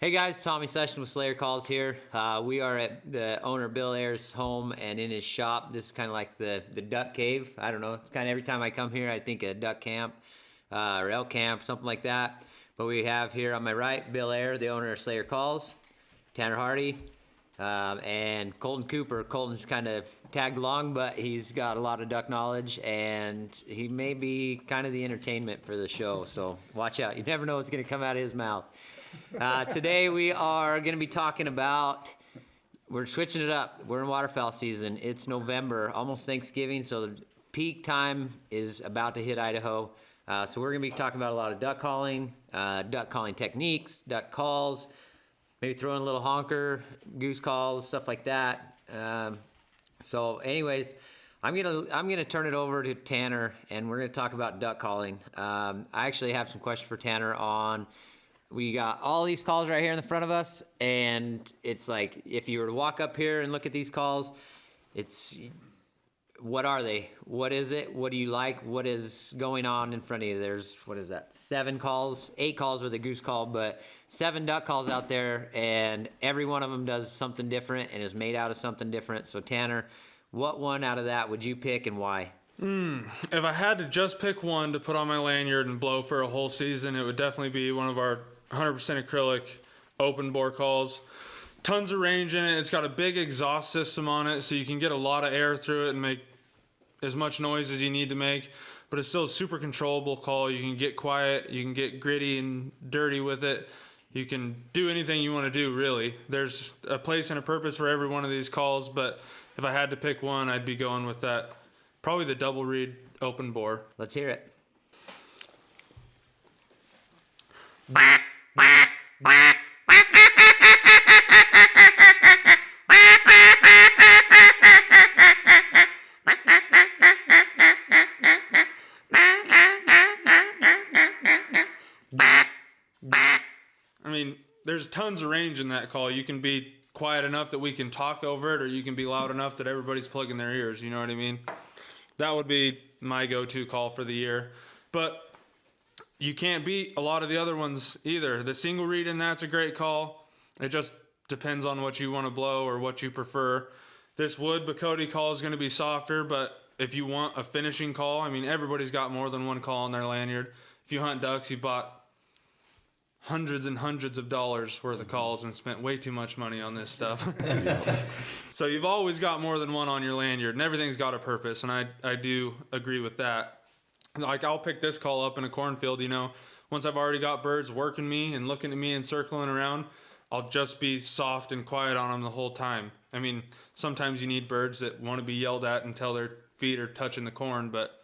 Hey guys, Tommy Session with Slayer Calls here. We are at the owner Bill Ayer's home and in his shop. This is kind of like the duck cave. I don't know. It's kind of every time I come here, I think a duck camp or elk camp, something like that. But we have here on my right, Bill Ayer, the owner of Slayer Calls, Tanner Hardy, and Collin Cooper. Colton's kind of tagged along, but he's got a lot of duck knowledge, and he may be kind of the entertainment for the show. So watch out. You never know what's going to come out of his mouth. Today we are going to be talking about, we're switching it up. We're in waterfowl season. It's November, almost Thanksgiving, so the peak time is about to hit Idaho. So we're going to be talking about a lot of duck calling techniques, duck calls, maybe throw in a little honker, goose calls, stuff like that. So anyways, I'm gonna turn it over to Tanner, and we're gonna talk about duck calling. I actually have some questions for Tanner on. We got all these calls right here in the front of us, and it's like, if you were to walk up here and look at these calls, what are they? What is it? What do you like? What is going on in front of you? There's, what is that? 8 calls with a goose call, but 7 duck calls out there, and every one of them does something different and is made out of something different. So Tanner, what one out of that would you pick and why? If I had to just pick one to put on my lanyard and blow for a whole season, it would definitely be one of our 100% acrylic open bore calls. Tons of range in it. It's got a big exhaust system on it, so you can get a lot of air through it and make as much noise as you need to make, but it's still a super controllable call. You can get quiet, you can get gritty and dirty with it. You can do anything you want to do, really. There's a place and a purpose for every one of these calls, but if I had to pick one, I'd be going with that. Probably the double reed open bore. Let's hear it. I mean, there's tons of range in that call. You can be quiet enough that we can talk over it, or you can be loud enough that everybody's plugging their ears, you know what I mean? That would be my go-to call for the year. But you can't beat a lot of the other ones either. The single reed in that's a great call. It just depends on what you want to blow or what you prefer. This wood Bacote call is going to be softer, but if you want a finishing call, I mean, everybody's got more than one call on their lanyard. If you hunt ducks, you bought hundreds and hundreds of dollars worth of calls and spent way too much money on this stuff. So you've always got more than one on your lanyard, and everything's got a purpose, and I do agree with that. Like, I'll pick this call up in a cornfield, you know, once I've already got birds working me and looking at me and circling around, I'll just be soft and quiet on them the whole time. I mean, sometimes you need birds that want to be yelled at until their feet are touching the corn, but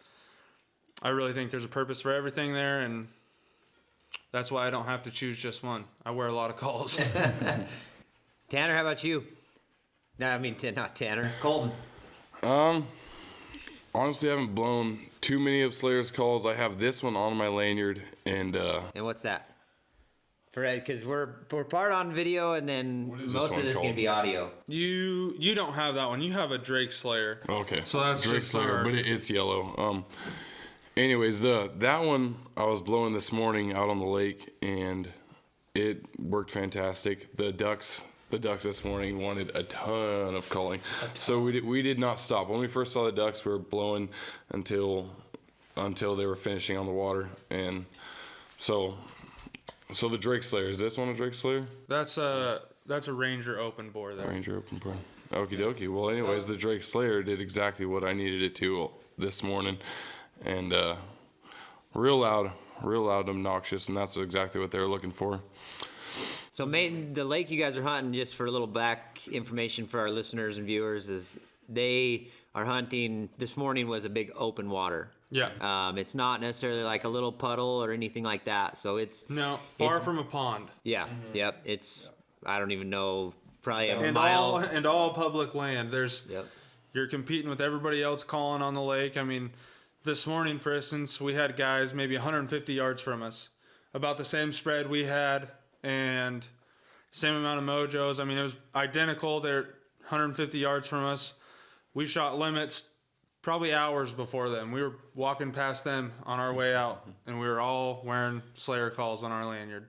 I really think there's a purpose for everything there, and that's why I don't have to choose just one. I wear a lot of calls. Tanner, how about you? No, I mean, not Tanner. Colton. Honestly, I haven't blown too many of Slayer's calls. I have this one on my lanyard, and what's that? Because we're part on video, and then most of this is gonna be audio. You don't have that one. You have a Drake Slayer. Okay. So that's Drake Slayer, but it's yellow. Anyways, that one I was blowing this morning out on the lake, and it worked fantastic. The ducks this morning wanted a ton of calling, so we did not stop. When we first saw the ducks, we were blowing until they were finishing on the water, and so the Drake Slayer, is this one a Drake Slayer? That's a Ranger open bore there. Ranger open bore. Okie dokie. Well, anyways, the Drake Slayer did exactly what I needed it to this morning. And real loud, obnoxious, and that's exactly what they were looking for. So the lake you guys are hunting, just for a little back information for our listeners and viewers, is they are hunting, this morning was a big open water. Yeah. It's not necessarily like a little puddle or anything like that. So it's far from a pond. Yeah. Mm-hmm. Yep. It's, I don't even know, probably a and mile. And all public land. You're competing with everybody else calling on the lake. I mean, this morning, for instance, we had guys maybe 150 yards from us, about the same spread we had and same amount of mojos. I mean, it was identical. They're 150 yards from us. We shot limits probably hours before them. We were walking past them on our way out, and we were all wearing Slayer calls on our lanyard.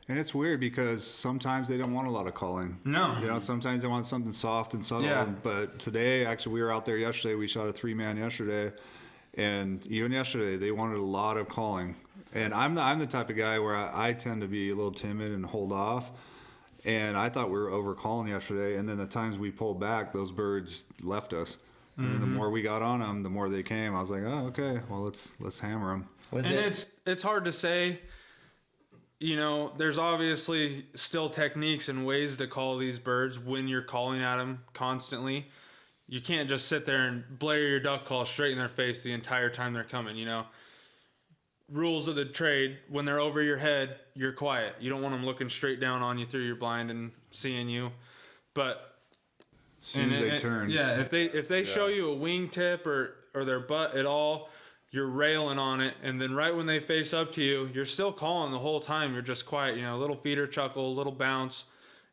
And it's weird because sometimes they don't want a lot of calling. No. You know, sometimes they want something soft and subtle. Yeah. But today, actually, we were out there yesterday. We shot a 3-man yesterday. And even yesterday, they wanted a lot of calling. And I'm the type of guy where I tend to be a little timid and hold off. And I thought we were over calling yesterday. And then the times we pulled back, those birds left us. And then the more we got on them, the more they came. I was like, oh, okay, well, let's hammer them. It's hard to say. You know, there's obviously still techniques and ways to call these birds when you're calling at them constantly. You can't just sit there and blare your duck call straight in their face the entire time they're coming, you know. Rules of the trade, when they're over your head, you're quiet. You don't want them looking straight down on you through your blind and seeing you. But As soon as they turn. yeah, if they show you a wingtip or their butt at all, you're railing on it, and then right when they face up to you, you're still calling the whole time. You're just quiet, you know, a little feeder chuckle, a little bounce,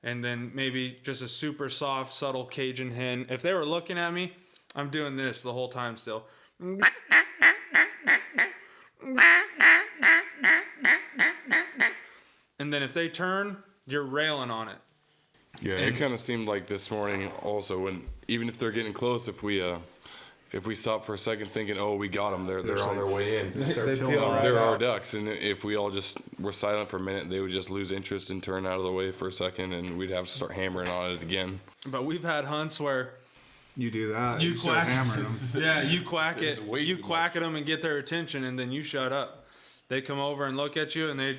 and then maybe just a super soft, subtle Cajun hen. If they were looking at me, I'm doing this the whole time still. And then if they turn, you're railing on it. Yeah, it kind of seemed like this morning also when even if they're getting close, if we stop for a second thinking, oh, we got them, they're on their way in. Start peeling right They're our out. ducks, and if we all just were silent for a minute, they would just lose interest and turn out of the way for a second, and we'd have to start hammering on it again. But we've had hunts where You do that. you start quack hammering them. Yeah, you quack It's it. way You too quack much. at them and get their attention, and then you shut up. They come over and look at you, and they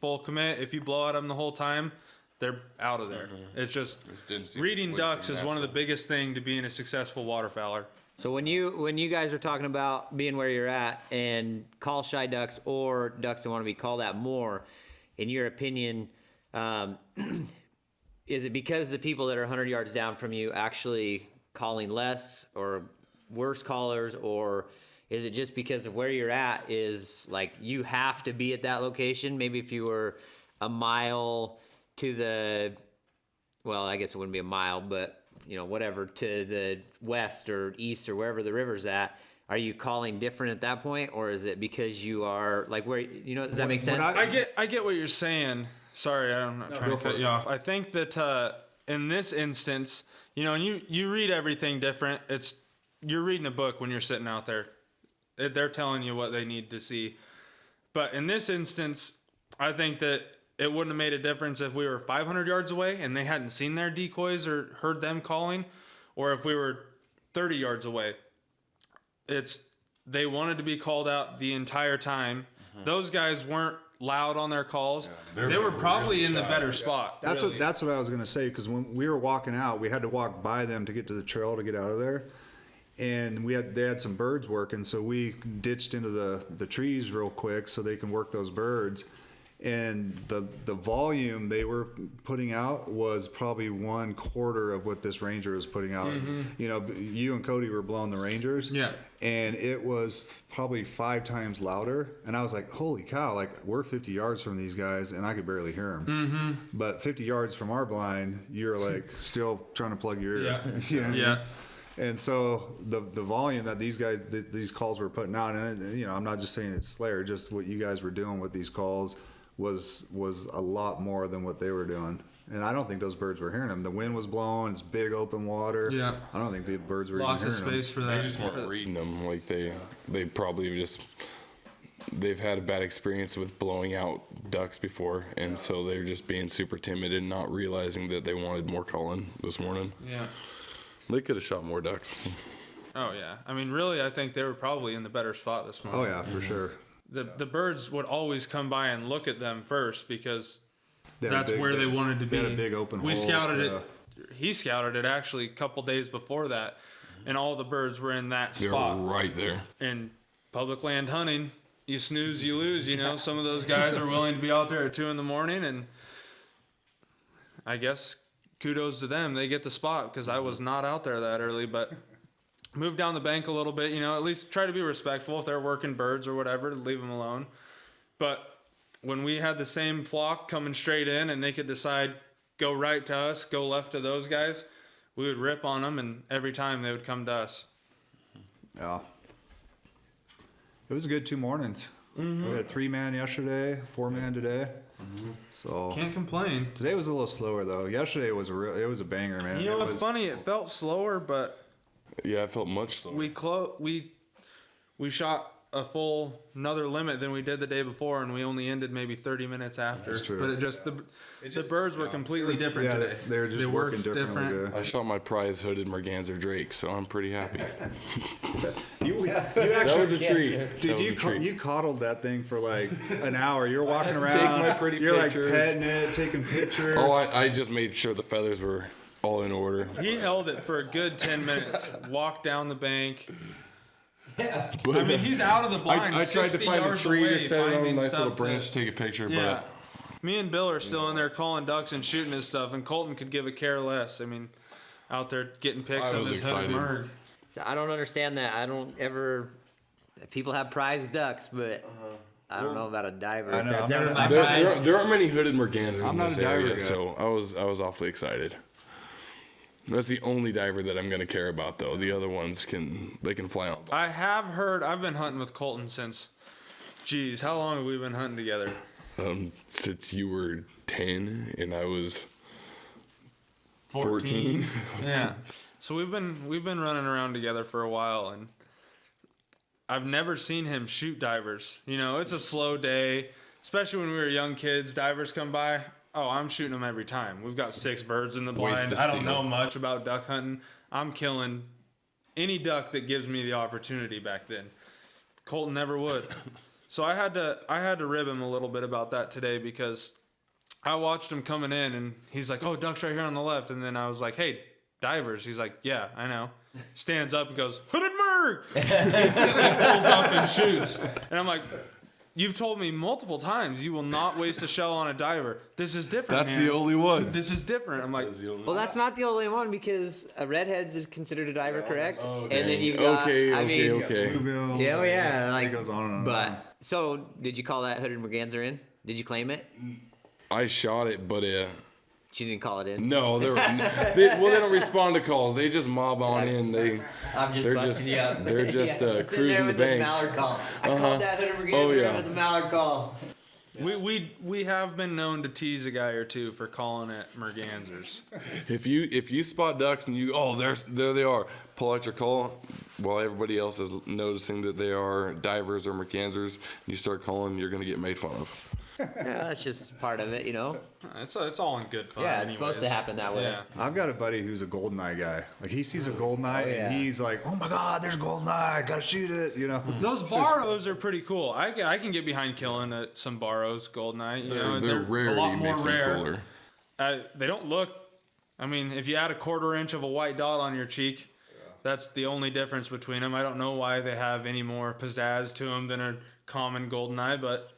full commit. If you blow at them the whole time, they're out of there. It's just didn't seem- reading way ducks too is one of the natural. biggest thing to being a successful waterfowler. So when you guys are talking about being where you're at and call shy ducks or ducks that want to be called at more, in your opinion, is it because the people that are 100 yards down from you actually calling less or worse callers, or is it just because of where you're at is like you have to be at that location? Maybe if you were a mile to the, well, I guess it wouldn't be a mile, but you know, whatever, to the west or east or wherever the river's at, are you calling different at that point, or is it because you are like where, you know, does that make sense? I get what you're saying. Sorry, I'm not trying to cut you off. I think that in this instance, you know, and you read everything different. You're reading a book when you're sitting out there. They're telling you what they need to see. But in this instance, I think that it wouldn't have made a difference if we were 500 yards away and they hadn't seen their decoys or heard them calling, or if we were 30 yards away. They wanted to be called out the entire time. Those guys weren't loud on their calls. They were probably in the better spot. That's really. what I was gonna say, because when we were walking out, we had to walk by them to get to the trail to get out of there, and they had some birds working, so we ditched into the trees real quick so they can work those birds. And the volume they were putting out was probably 1/4 of what this Ranger was putting out. You know, you and Cody were blowing the Rangers. Yeah. And it was probably 5 times louder. And I was like, holy cow, like we're 50 yards from these guys and I could barely hear them. But 50 yards from our blind, you're like still trying to plug your ear. Yeah. You know what I mean? Yeah. And so the volume that these calls were putting out, and you know, I'm not just saying it's Slayer, just what you guys were doing with these calls was a lot more than what they were doing. And I don't think those birds were hearing them. The wind was blowing, it's big open water. Yeah. I don't think the birds were Lots even of hearing space for that. They just weren't reading them. Like they probably they've had a bad experience with blowing out ducks before, and so they're just being super timid and not realizing that they wanted more calling this morning. Yeah. They could have shot more ducks. Oh yeah. I mean, really, I think they were probably in the better spot this them. morning. Oh yeah, for sure. The birds would always come by and look at them first because They had a that's big- where they wanted to they be. had a big open We hole, scouted yeah. it. He scouted it actually a couple days before that, and all the birds were in that They're spot. right there. In public land hunting, you snooze, you lose. You know, some of those guys are willing to be out there at 2 a.m, and I guess kudos to them. They get the spot because I was not out there that early, but move down the bank a little bit. You know, at least try to be respectful if they're working birds or whatever. Leave them alone. But when we had the same flock coming straight in and they could decide go right to us, go left to those guys, we would rip on them, and every time they would come to us. Yeah. It was a good 2 mornings. We had 3-man yesterday, 4-man today. So Can't complain. today was a little slower though. Yesterday was it was a banger, man. You know It what's was- funny? It felt slower, but Yeah, I felt much slower. we shot a full another limit than we did the day before, and we only ended maybe 30 minutes after. That's true. But the birds were completely different Yeah, today. they were just working worked differently. different. I shot my prize hooded merganser drake, so I'm pretty happy. You That actually was a treat. Dude, That was a treat. you coddled that thing for like an hour. You're walking around. Take my pretty you're pictures. like petting it, taking pictures. Oh, I just made sure the feathers were all in order. He held it for a good 10 minutes. Walked down the bank. But, I mean, he's out of the blind. I tried to 60 find a yards tree away, to set it on a finding nice stuff little branch to take a picture, Yeah. Me and Bill are still in there calling ducks and shooting his stuff, and Colton could give a care less. I mean, out there getting pics I of was his hooded excited. merg. So I don't understand that. I don't ever. People have prize ducks, but I don't know about a diver. I know, That's I'm ever not- my I'm prize. there aren't many hooded mergansers I'm in not this a diver area, guy. so I was awfully excited. That's the only diver that I'm gonna care about, though. The other ones can fly on. I have heard. I've been hunting with Colton since. Geez, how long have we been hunting together? Since you were 10 and I was 14. Yeah. So we've been running around together for a while, and I've never seen him shoot divers. You know, it's a slow day, especially when we were young kids. Divers come by. Oh, I'm shooting them every time. We've got 6 birds in the blind. to I don't steal. know much about duck hunting. I'm killing any duck that gives me the opportunity back then. Colton never would. So I had to rib him a little bit about that today, because I watched him coming in and he's like, "Oh, duck's right here on the left." And then I was like, "Hey, divers." He's like, "Yeah, I know." Stands up and goes, "Hooded merg!" Instantly pulls up and shoots. And I'm like, "You've told me multiple times you will not waste a shell on a diver. This is different. That's man. the only one. This is different." I'm like, Well, that's not the only one, because a redhead's is considered a diver, correct? Oh, And then dang. you've got, Okay. Bluebills, Yeah, oh, yeah, like, it goes on and on. But so, did you call that hooded merganser in? Did you claim it? I shot it, but She didn't call it in. no, they don't respond to calls. They just mob on in. I'm just They're busting just- you up. they're just, Sitting there cruising the with banks. Mallard call. I called that hooded merganser Oh, yeah. with the Mallard call. we have been known to tease a guy or two for calling it mergansers. If you spot ducks and there they are, pull out your call while everybody else is noticing that they are divers or mergansers. You start calling, you're gonna get made fun of. Yeah, that's just part of it, you know? It's all in good fun. Yeah, it's supposed to anyways. happen that way. Yeah. I've got a buddy who's a goldeneye guy. Like he sees a goldeneye yeah. and he's like, "Oh my God, there's a goldeneye! Gotta shoot it!" You know. Those barrows are pretty cool. I can get behind killing some barrows, goldeneye. You know, Their a rarity lot more makes them rare. cooler. They don't look. I mean, if you add a 1/4 inch of a white dot on your cheek, that's the only difference between them. I don't know why they have any more pizzazz to them than a common goldeneye, but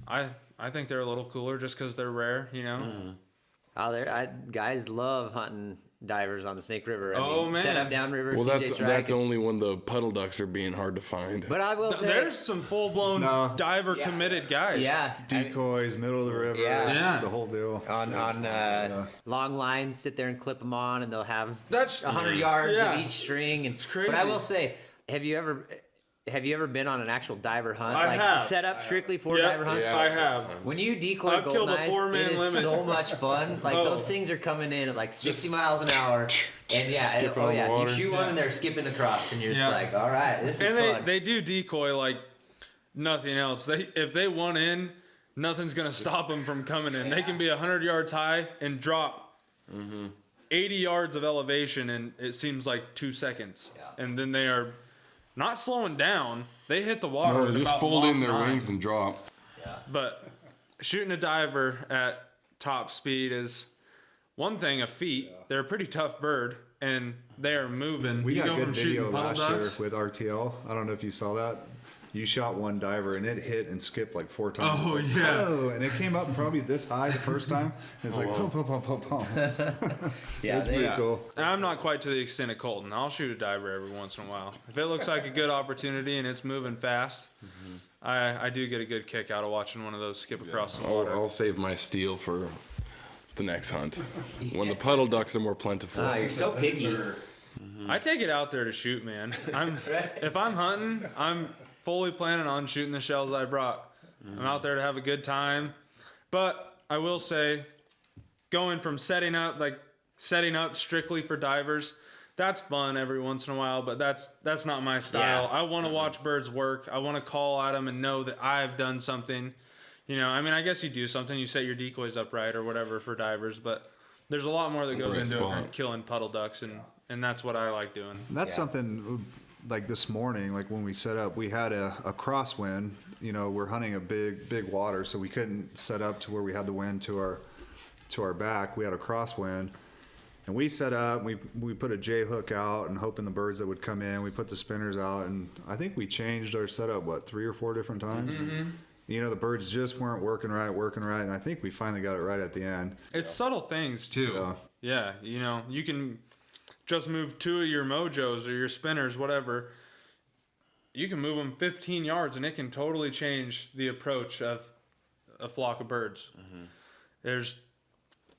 I think they're a little cooler just because they're rare. You know. Oh, guys love hunting divers on the Snake River. I Oh, mean, man. set up downriver, Well, CJ Strike. that's only when the puddle ducks are being hard to find. But I will say, There's some full blown No. diver committed guys. yeah, I mean, Decoys, middle of the river, Yeah. the whole deal. on long lines, sit there and clip them on, and they'll have That's 100 yards yeah. of each string. And, It's crazy. But I will say, have you ever been on an actual diver hunt? I like have. set up strictly for Yep, diver hunts? Yeah. I have. When you decoy I've killed a goldeneyes, 4-man it is limit. so much fun. Like Oh. those things are coming in at like 60 miles an hour, and yeah, Skip oh on yeah, water. you shoot one and they're skipping across, and you're just Yeah. like, all right, this is And fun. they do decoy like nothing else. If they want in, nothing's gonna stop them from coming in. They can be 100 yards high and drop 80 yards of elevation, and it seems like 2 seconds. Yeah. And then they are not slowing down. They hit the water. No, at just about fold in Mach their 9. wings and drop. But shooting a diver at top speed is one thing a feat. They're a pretty tough bird, and they are moving. We You got go good from video shooting puddle last year ducks. with RTL. I don't know if you saw that. You shot one diver and it hit and skipped like 4 times. Oh, Like, yeah. "Whoa," and it came up probably this high the first time. And it's like pum pum pum pum pum. yeah, It's they- pretty cool. I'm not quite to the extent of Colton. I'll shoot a diver every once in a while. If it looks like a good opportunity and it's moving fast, I do get a good kick out of watching one of those skip across the water. I'll save my steel for the next hunt when the puddle ducks are more plentiful. Oh, you're so picky. I take it out there to shoot, man. If I'm hunting, fully planning on shooting the shells I brought. I'm out there to have a good time. But I will say, going from setting up strictly for divers, that's fun every once in a while, but that's not my style. Yeah. I want to watch birds work. I want to call at them and know that I've done something. You know, I mean, I guess you do something. You set your decoys up right or whatever for divers, but there's a lot more that goes into it for killing puddle ducks, and that's what I like doing. And that's something like this morning, like when we set up, we had a crosswind. You know, we're hunting a big water, so we couldn't set up to where we had the wind to our back. We had a crosswind. And we set up, we put a J hook out and hoping the birds that would come in. We put the spinners out, and I think we changed our setup, 3 or 4 different times? Mm-hmm. You know, the birds just weren't working right, and I think we finally got it right at the end. It's subtle things, too. Yeah, you know, you can just move 2 of your mojos or your spinners, whatever. You can move them 15 yards, and it can totally change the approach of a flock of birds. Mm-hmm.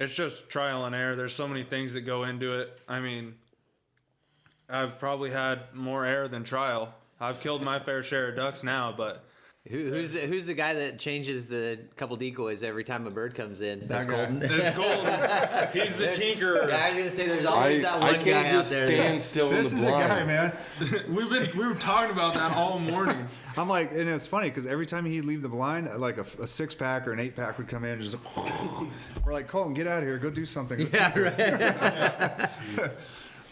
It's just trial and error. There's so many things that go into it. I mean, I've probably had more error than trial. I've killed my fair share of ducks now, but Who's the guy that changes the couple decoys every time a bird comes in? That guy. Colton. it's Golden. He's the tinkerer. Yeah, I was gonna say there's always that one I guy can't just out there. stand still This in is the the blind. guy, man. We were talking about that all morning. I'm like, and it's funny because every time he'd leave the blind, like a 6-pack or an 8-pack would come in and just, we're like, Colton, get out of here, go do something. Yeah, right.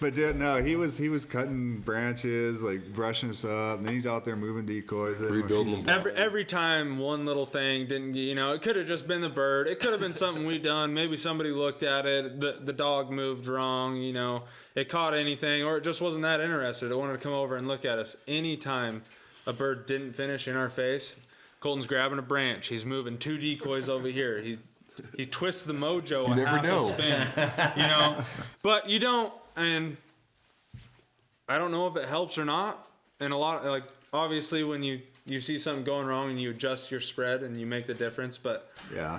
But no, he was cutting branches, like brushing us up, and then he's out there moving decoys. Rebuilding them. Every time one little thing didn't, you know, it could have just been the bird. It could have been something we done. Maybe somebody looked at it. The dog moved wrong, you know. It caught anything, or it just wasn't that interested. It wanted to come over and look at us. Anytime a bird didn't finish in our face, Colton's grabbing a branch. He's moving 2 decoys over here. He twists the mojo a half a spin, you know. But you don't, and I don't know if it helps or not. And a lot, like, obviously when you see something going wrong and you adjust your spread and you make the difference, but Yeah.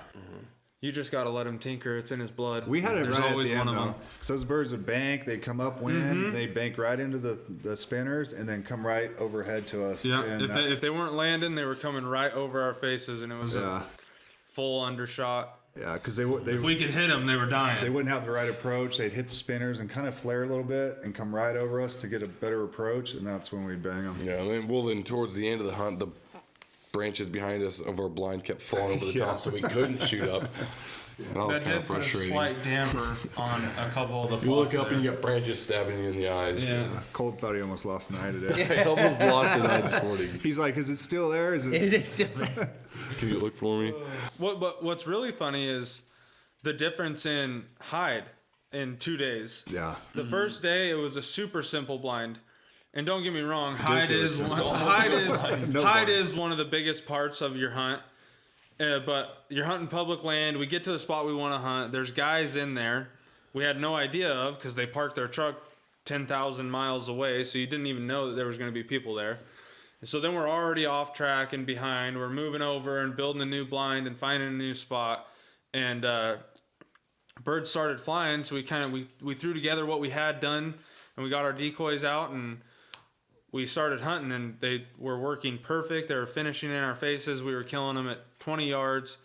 you just got to let him tinker. It's in his blood. We had it There's right always at the one end, of though. them. So those birds would bank, they'd come upwind, they'd bank right into the spinners, and then come right overhead to us. Yeah, And if they weren't landing, they were coming right over our faces, and it was a full undershot. Yeah, because If we could hit them, they were dying. they wouldn't have the right approach. They'd hit the spinners and kind of flare a little bit and come right over us to get a better approach, and that's when we'd bang them. Yeah, and then towards the end of the hunt, the branches behind us of our blind kept falling over the top, so we couldn't shoot up. And that was That kind of did put a frustrating. slight damper on a couple of the flocks. You look up there. and you got branches stabbing you in the eyes. Yeah. Colt thought he almost lost an eye today. I almost lost an eye this morning. He's like, "Is it still there? Is it?" Is it still there? Can you look for me? What's really funny is the difference in hide in 2 days. Yeah. The first day it was a super simple blind, and don't get me wrong, hide is one of the biggest parts of your hunt. But you're hunting public land. We get to the spot we want to hunt. There's guys in there we had no idea of because they parked their truck 10,000 miles away, so you didn't even know that there was going to be people there. And so then we're already off track and behind. We're moving over and building a new blind and finding a new spot. And birds started flying, so we threw together what we had done, and we got our decoys out, and we started hunting, and they were working perfect. They were finishing in our faces. We were killing them at 20 yards.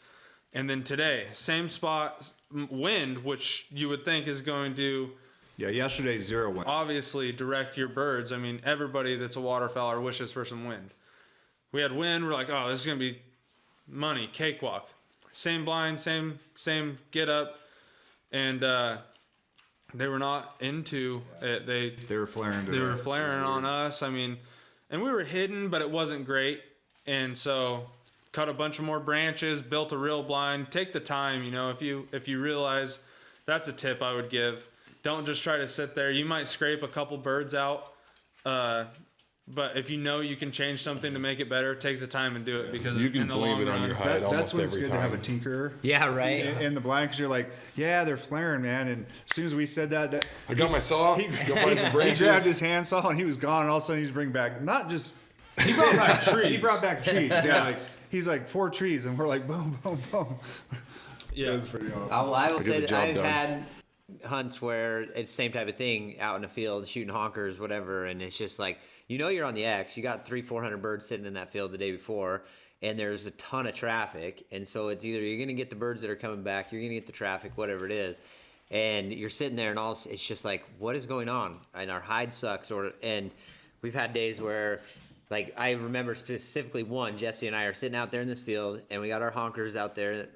And then today, same spot, wind, which you would think is going to Yeah, yesterday's 0 wind. obviously direct your birds. I mean, everybody that's a waterfowler wishes for some wind. We had wind. We're like, oh, this is going to be money, cakewalk. Same blind, same get up. And they were not into it. They were flaring today. They were flaring on us. I mean, and we were hidden, but it wasn't great. And so cut a bunch of more branches, built a real blind. Take the time, you know, if you realize, that's a tip I would give. Don't just try to sit there. You might scrape a couple birds out. But if you know you can change something to make it better, take the time and do it, because You can in the blame long it on run, your hide That's almost when it's every good time. to have a tinkerer. Yeah, right. In the blind, because you're like, yeah, they're flaring, man. And as soon as we said that I got my saw. Go find some he branches. grabbed his handsaw and he was gone. And all of a sudden, he's bringing back not just he brought back trees. he brought back trees. Yeah, like he's like 4 trees, and we're like boom, boom, boom. Yeah. It was pretty awesome. I will get say the that job I've done. had hunts where it's the same type of thing out in the field, shooting honkers, whatever, and it's just like, you're on the X. You got 300-400 birds sitting in that field the day before, and there's a ton of traffic, and so it's either you're gonna get the birds that are coming back, you're gonna get the traffic, whatever it is, and you're sitting there, and it's just like, what is going on? And our hide sucks, and we've had days where, like, I remember specifically Jesse and I are sitting out there in this field, and we got our honkers out there,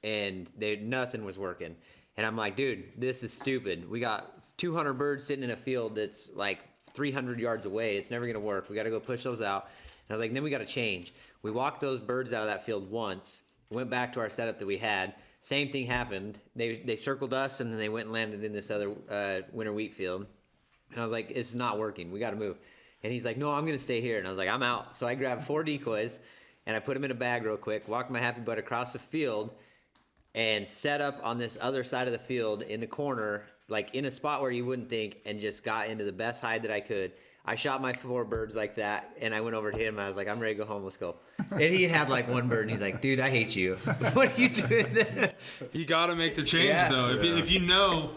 and nothing was working. And I'm like, dude, this is stupid. We got 200 birds sitting in a field that's like 300 yards away. It's never going to work. We got to go push those out. And I was like, then we got to change. We walked those birds out of that field once, went back to our setup that we had. Same thing happened. They circled us, and then they went and landed in this other winter wheat field. And I was like, it's not working. We got to move. And he's like, no, I'm going to stay here. And I was like, I'm out. So I grabbed 4 decoys, and I put them in a bag real quick, walked my happy butt across the field, and set up on this other side of the field in the corner, like in a spot where you wouldn't think, and just got into the best hide that I could. I shot my 4 birds like that, and I went over to him, and I was like, I'm ready to go home, let's go. And he had like 1 bird, and he's like, dude, I hate you. What are you doing there? You got to make the change, though. If you know,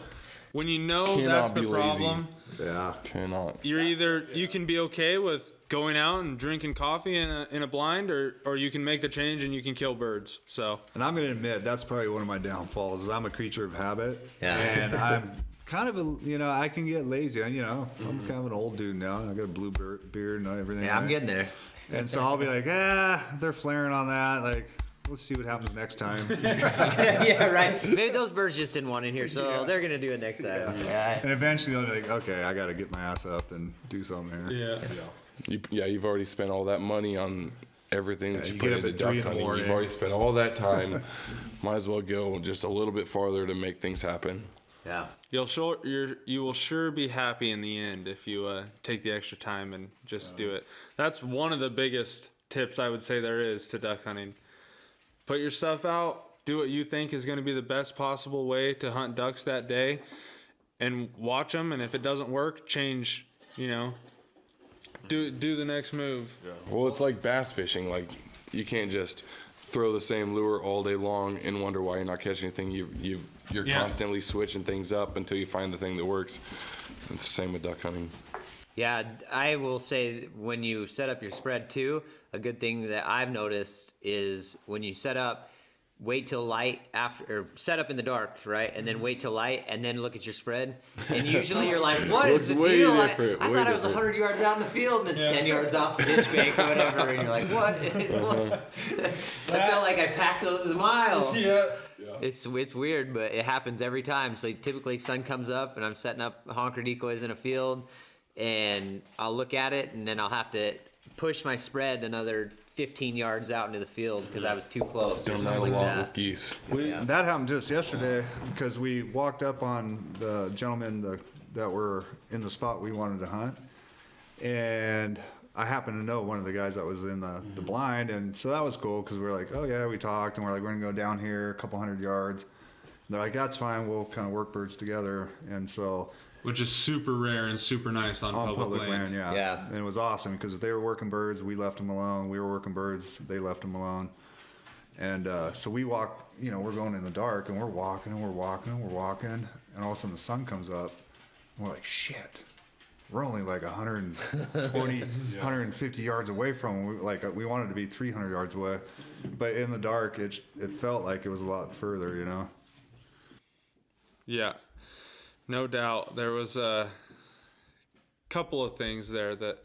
when you know Cannot that's the be problem, Yeah. Cannot. you can be okay with going out and drinking coffee in a blind, or you can make the change and you can kill birds. So, And I'm going to admit, that's probably one of my downfalls, is I'm a creature of habit. Yeah. And I'm kind of I can get lazy. I'm kind of an old dude now. I got a blue beard and everything. Yeah, I'm getting there. And so I'll be like, they're flaring on that. Like, let's see what happens next time. Yeah, right. Maybe those birds just didn't want in here, so they're going to do it next time. Yeah. And eventually I'll be like, okay, I got to get my ass up and do something here. You've already spent all that money on everything that you you put get up into at 3 duck in the hunting. morning. You've already spent all that time. Might as well go just a little bit farther to make things happen. Yeah. you will sure be happy in the end if you take the extra time and just do it. That's one of the biggest tips I would say there is to duck hunting. Put your stuff out, do what you think is going to be the best possible way to hunt ducks that day, and watch them. And if it doesn't work, change. Do the next move. Well, it's like bass fishing. Like, you can't just throw the same lure all day long and wonder why you're not catching anything. You're constantly switching things up until you find the thing that works. It's the same with duck hunting. Yeah, I will say when you set up your spread too, a good thing that I've noticed is when you set up, wait till light after, or set up in the dark, right? And then wait till light and then look at your spread. And usually you're like, what is the Looks way deal? I different, thought way I was different. 100 yards out in the field and it's 10 yards off the ditch bank or whatever. And you're like, what? I felt like I packed those as a mile. Yeah. It's weird, but it happens every time. So typically sun comes up and I'm setting up honker decoys in a field and I'll look at it and then I'll have to push my spread another 15 yards out into the field because I was too close or Done that something a like lot that. with geese. That happened just yesterday because we walked up on the gentlemen that were in the spot we wanted to hunt. And I happened to know one of the guys that was in the blind. And so that was cool because we were like, oh, yeah, we talked. And we're like, we're going to go down here a couple 100 yards. They're like, that's fine. We'll kind of work birds together. And so... Which is super rare and super nice on public land. yeah. Yeah. And it was awesome because if they were working birds, we left them alone. We were working birds, they left them alone. And so we walked, we're going in the dark and we're walking and we're walking and we're walking. And all of a sudden the sun comes up. And we're like, shit. We're only like 120, 150 yards away from them. We wanted to be 300 yards away. But in the dark, it felt like it was a lot further, Yeah. No doubt. There was a couple of things there that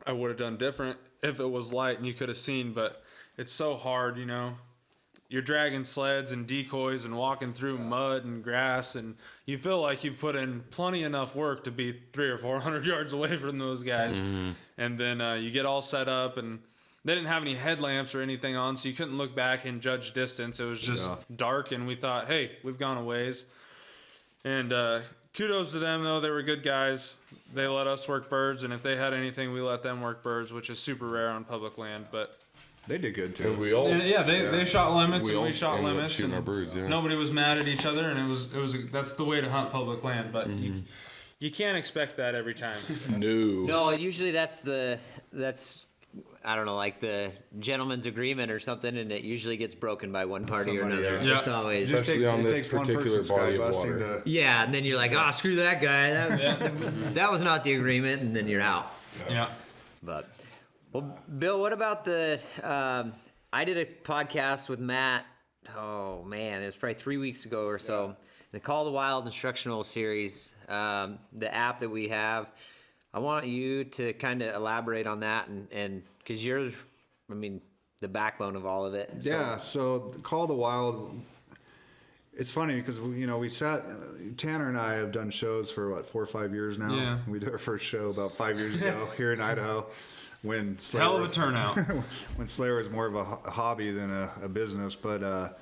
I would have done different if it was light and you could have seen, but it's so hard, You're dragging sleds and decoys and walking through mud and grass, and you feel like you've put in plenty enough work to be 300 or 400 yards away from those guys. Mm-hmm. And then you get all set up, and they didn't have any headlamps or anything on, so you couldn't look back and judge distance. It was just dark, and we thought, hey, we've gone a ways. And kudos to them, though. They were good guys. They let us work birds, and if they had anything, we let them work birds, which is super rare on public land. But they did good, too. And we all they shot limits, and all we shot ended up limits, shooting and our birds. Yeah. nobody was mad at each other, and it was that's the way to hunt public land. But you can't expect that every time. No. No, usually that's I don't know, like the gentleman's agreement or something, and it usually gets broken by one party or Somebody, another. yeah. It's always It just Especially on it this takes one particular person body sky of busting water. to. yeah, and then you're like, oh, screw that guy. That was not the agreement, and then you're out. Yeah. But well, Bill, what about the? I did a podcast with Matt. Oh man, it was probably 3 weeks ago or so. The Call of the Wild instructional series, the app that we have. I want you to kind of elaborate on that, and because you're, I mean, the backbone of all of it. So. Yeah, so Call of the Wild, it's funny because, we sat, Tanner and I have done shows for, 4 or 5 years now. Yeah. We did our first show about 5 years ago here in Idaho when Slayer, Hell of a turnout. when Slayer was more of a hobby than a business. But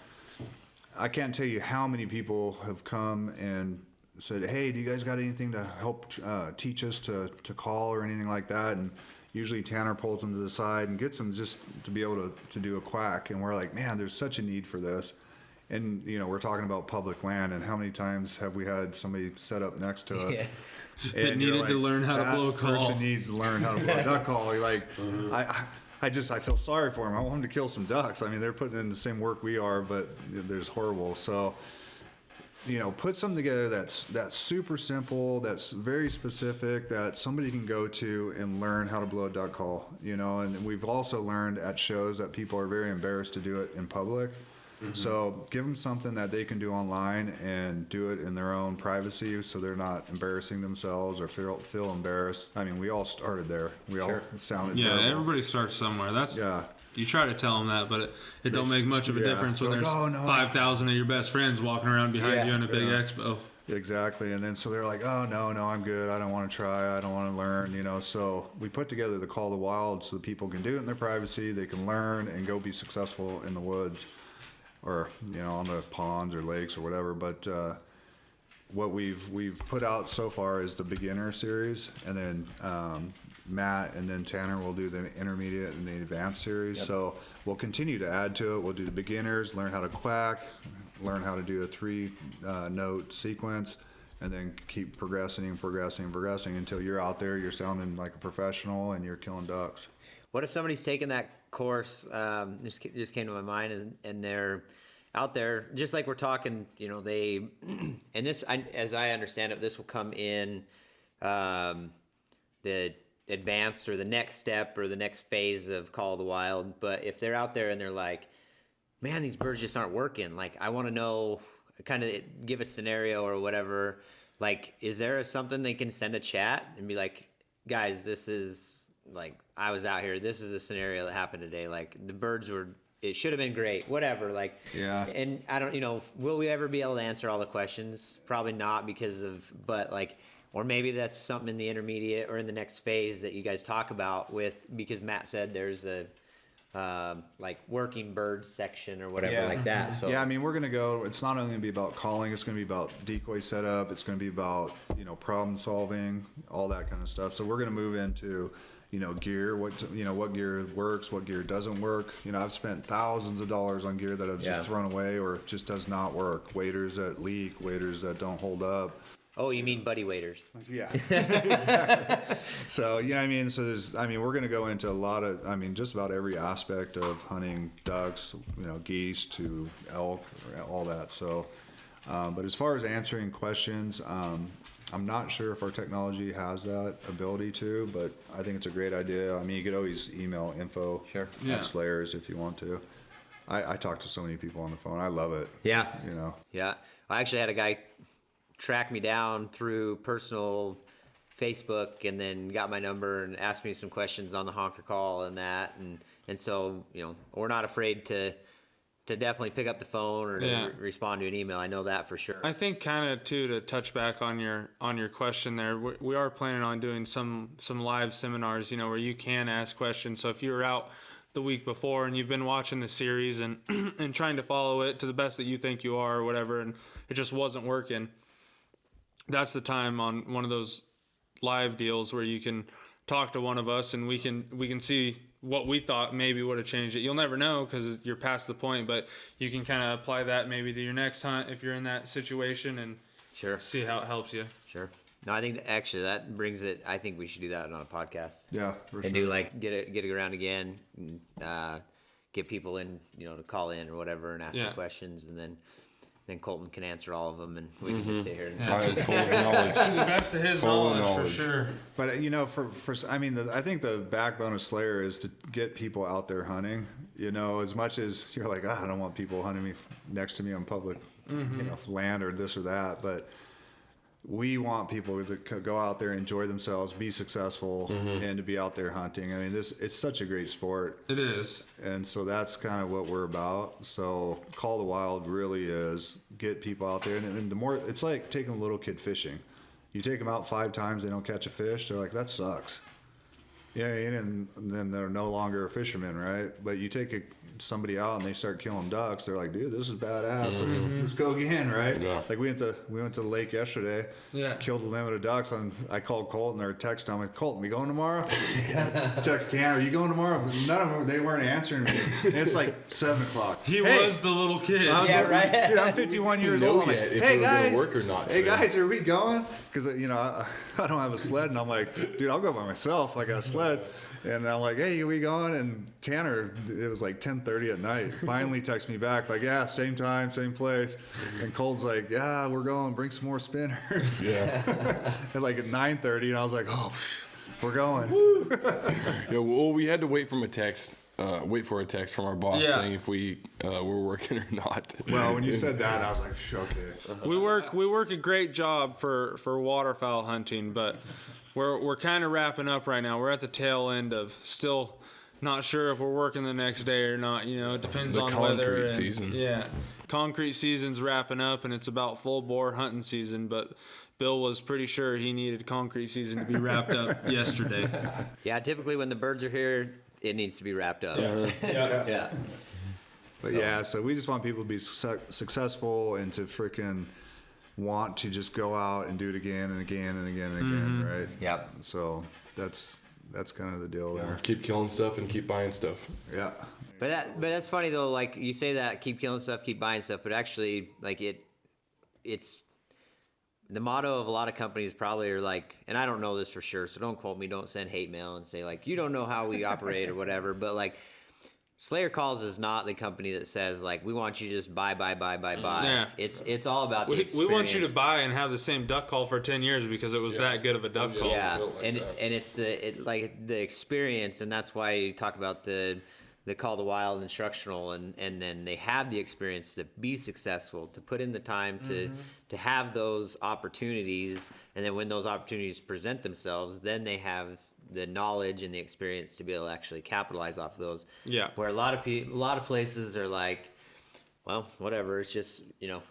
I can't tell you how many people have come and said, hey, do you guys got anything to help teach us to call or anything like that? And usually Tanner pulls them to the side and gets them just to be able to do a quack. And we're like, man, there's such a need for this. And, we're talking about public land, and how many times have we had somebody set up next to us? Yeah. That needed to learn how to blow a call. That person needs to learn how to blow a duck call. You're like, I feel sorry for them. I want them to kill some ducks. I mean, they're putting in the same work we are, but there's horrible. So, put something together that's super simple, that's very specific, that somebody can go to and learn how to blow a duck call. And we've also learned at shows that people are very embarrassed to do it in public. Mm-hmm. So give them something that they can do online and do it in their own privacy, so they're not embarrassing themselves or feel embarrassed. I mean, we all started there. We all sounded Yeah, terrible. everybody starts somewhere. That's Yeah. You try to tell them that, but it don't make much of a yeah. difference when Like, there's "Oh, no." 5,000 of your best friends walking around behind you in a big expo. Exactly. And then so they're like, oh, no, I'm good. I don't want to try. I don't want to learn, So we put together the Call of the Wild so that people can do it in their privacy. They can learn and go be successful in the woods or, on the ponds or lakes or whatever. But what we've put out so far is the beginner series. And then Matt and then Tanner will do the intermediate and the advanced series. Yep. So we'll continue to add to it. We'll do the beginners, learn how to quack, learn how to do a 3-note sequence, and then keep progressing until you're out there, you're sounding like a professional and you're killing ducks. What if somebody's taken that course? Just came to my mind, and they're out there, just like we're talking. They and this, as I understand it, this will come in the advanced or the next step or the next phase of Call of the Wild. But if they're out there and they're like, man, these birds just aren't working. Like, I want to know, kind of give a scenario or whatever. Like, is there something they can send a chat and be like, guys, this is like, I was out here. This is a scenario that happened today. Like, the birds were, it should have been great, whatever. Like, yeah. And I don't, will we ever be able to answer all the questions? Probably not but like, or maybe that's something in the intermediate or in the next phase that you guys talk about because Matt said there's a, like working birds section or whatever like that. So yeah, I mean, we're gonna go. It's not only gonna be about calling. It's gonna be about decoy setup. It's gonna be about problem solving, all that kind of stuff. So we're gonna move into gear. What gear works, what gear doesn't work. I've spent thousands of dollars on gear that I've just thrown away or it just does not work. Waders that leak, waders that don't hold up. Oh, you mean buddy waders? Yeah, exactly. So we're going to go into a lot of, just about every aspect of hunting ducks, geese to elk, all that. So, but as far as answering questions, I'm not sure if our technology has that ability to, but I think it's a great idea. I mean, you could always email info at Slayers if you want to. I talk to so many people on the phone. I love it. Yeah. Yeah. I actually had a guy track me down through personal Facebook and then got my number and asked me some questions on the honker call and that. And so, we're not afraid to definitely pick up the phone or to respond to an email. I know that for sure. I think kind of too, to touch back on your question there, we are planning on doing some live seminars, where you can ask questions. So if you were out the week before and you've been watching the series and and trying to follow it to the best that you think you are or whatever, and it just wasn't working, that's the time on one of those live deals where you can talk to one of us and we can see what we thought maybe would have changed it. You'll never know because you're past the point, but you can kind of apply that maybe to your next hunt if you're in that situation and Sure. see how it helps you. Sure. No, I think actually that brings it. I think we should do that on a podcast. Yeah, for And sure. do like get it around again, and, get people in, to call in or whatever and ask some questions, and then Colton can answer all of them, and we can just sit here and I am full of knowledge. To the best of his Full knowledge, for knowledge. sure. But I think the backbone of Slayer is to get people out there hunting. As much as you're like, I don't want people hunting me next to me on public, land or this or that. But we want people to go out there, enjoy themselves, be successful, and to be out there hunting. I mean, it's such a great sport. It is. And so that's kind of what we're about. So Call the Wild really is get people out there. And the more, it's like taking a little kid fishing. You take them out 5 times, they don't catch a fish. They're like, that sucks. Yeah, and then they're no longer a fisherman, right? But you take somebody out and they start killing ducks. They're like, dude, this is badass. Let's go again, right? Yeah. Like we went to the lake yesterday. Yeah. Killed a limit of ducks. And I called Colton or text him. Like, Colton, we going tomorrow? Text Tanner, are you going tomorrow? None of them. They weren't answering me. And it's like 7:00. He was the little kid. I was Yeah, like, right. Dude, I'm 51 years know old. I'm yet like, if hey we were gonna guys, work or not hey today. guys, are we going? Because I don't have a sled, and I'm like, dude, I'll go by myself. I got a sled, and I'm like, hey, are we going? And Tanner, it was like 10:30 at night. Finally, texts me back like, yeah, same time, same place. And Cold's like, yeah, we're going. Bring some more spinners. Yeah. And like at 9:30, and I was like, oh, we're going. Yeah. Well, we had to wait for a text from our boss saying if we were working or not. Well, when you said that, I was like, okay. We work a great job for waterfowl hunting, but we're kind of wrapping up right now. We're at the tail end of still not sure if we're working the next day or not. It depends The on weather. concrete And, season. Yeah, concrete season's wrapping up, and it's about full bore hunting season. But Bill was pretty sure he needed concrete season to be wrapped up yesterday. Yeah, typically when the birds are here, it needs to be wrapped up. Yeah. But yeah, so we just want people to be successful and to freaking want to just go out and do it again and again and again and again, right? Yep. So that's kind of the deal there. Keep killing stuff and keep buying stuff. Yeah. But that's funny though. Like you say that, keep killing stuff, keep buying stuff, but actually, like it's the motto of a lot of companies probably are like, and I don't know this for sure, so don't quote me. Don't send hate mail and say like you don't know how we operate or whatever. But like Slayer Calls is not the company that says like we want you to just buy. Yeah. It's all about the experience. We want you to buy and have the same duck call for 10 years because it was that good of a duck call. Yeah, built like and that. it's the experience, and that's why you talk about the Call the Wild instructional, and then they have the experience to be successful, to put in the time to have those opportunities, and then when those opportunities present themselves, then they have the knowledge and the experience to be able to actually capitalize off of those. Yeah. Where a lot of places are like, well, whatever, it's just,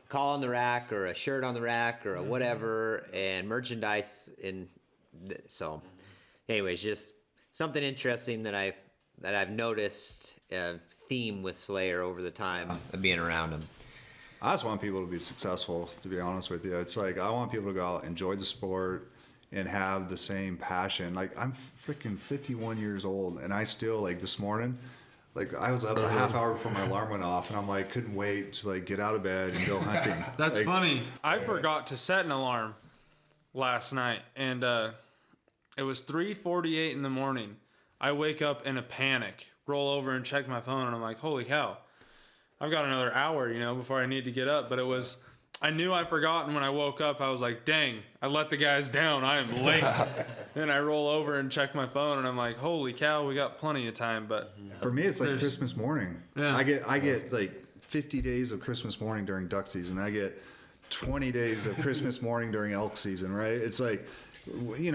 call on the rack or a shirt on the rack or a whatever, and merchandise. So anyways, just something interesting that I've noticed a theme with Slayer over the time of being around them. I just want people to be successful, to be honest with you. It's like I want people to go out, enjoy the sport, and have the same passion. Like I'm freaking 51 years old, and I still, like this morning, like I was up a half hour before my alarm went off, and I'm like couldn't wait to like get out of bed and go hunting. That's Like, funny. I forgot to set an alarm last night, and it was 3:48 in the morning. I wake up in a panic, roll over and check my phone, and I'm like, holy cow, I've got another hour, before I need to get up. But I knew I forgot, and when I woke up, I was like, dang, I let the guys down. I am late. Then I roll over and check my phone, and I'm like, holy cow, we got plenty of time. But For me, it's like Christmas morning. Yeah. I get like 50 days of Christmas morning during duck season. I get 20 days of Christmas morning during elk season, right? It's like,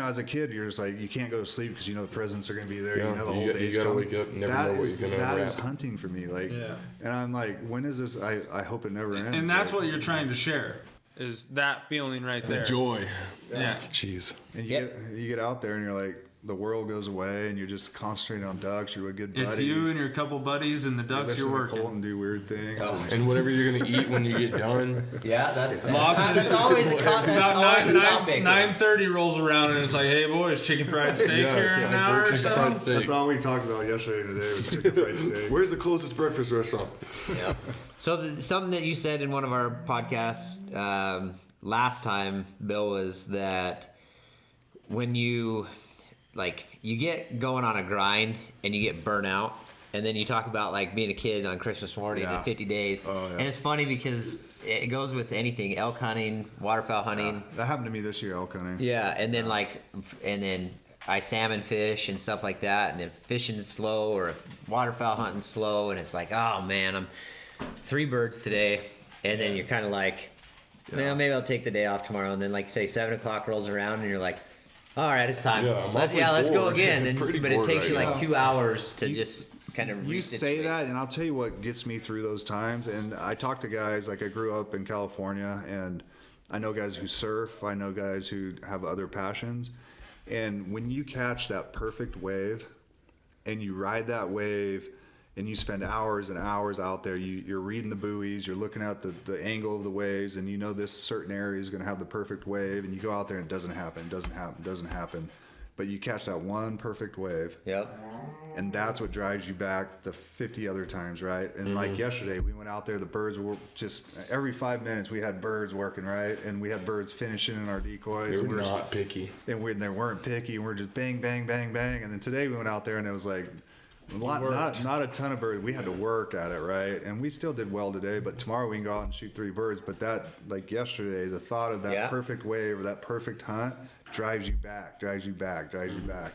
as a kid, you're just like, you can't go to sleep because the presents are going to be there. Yeah, The whole you day's gotta coming. wake up and never know what you're gonna That is wrap. hunting for me. Like, Yeah. and I'm like, when is this? I hope it never ends. and that's like, what you're trying to share, is that feeling right there. Joy. Yeah. Jeez. And you get out there and you're like, the world goes away and you're just concentrating on ducks. You're with good buddies. It's you and your couple buddies and the ducks listen you're to working. Colton do weird things. And whatever you're gonna eat when you get done. Yeah, that's Lots of- that's always a About topic. 9:30 rolls around and it's like, hey boys, chicken fried steak here in an hour or chicken so. fried steak. That's all we talked about yesterday and today was chicken fried steak. Where's the closest breakfast restaurant? Yeah. So something that you said in one of our podcasts last time, Bill, was that when you get going on a grind and you get burnt out, and then you talk about like being a kid on Christmas morning Yeah. and 50 days. Oh, yeah. And it's funny because it goes with anything, elk hunting, waterfowl hunting. That happened to me this year, elk hunting. Yeah, and then I salmon fish and stuff like that, and if fishing's slow or if waterfowl hunting's slow, and it's like, oh man, I'm 3 birds today, and then you're kind of like, well, maybe I'll take the day off tomorrow, and then like say 7 o'clock rolls around, and you're like, all right, it's time. Yeah, I'm let's awfully go bored. again. And, Pretty but it bored takes you right like now. 2 hours to just kind of You say resituate. that, and I'll tell you what gets me through those times. And I talk to guys, like I grew up in California, and I know guys who surf, I know guys who have other passions. And when you catch that perfect wave and you ride that wave and you spend hours and hours out there, you're reading the buoys, you're looking at the angle of the waves, and you know this certain area is going to have the perfect wave, and you go out there and it doesn't happen. But you catch that one perfect wave. Yep. And that's what drives you back the 50 other times, right? And like yesterday, we went out there, the birds were just, every 5 minutes we had birds working, right? And we had birds finishing in our decoys. They and were we're not picky. And they weren't picky, and we're just bang, bang, bang, bang. And then today we went out there and it was like, not a ton of birds. We had to work at it, right? And we still did well today, but tomorrow we can go out and shoot 3 birds. But that, like yesterday, the thought of that Yeah. perfect wave or that perfect hunt drives you back.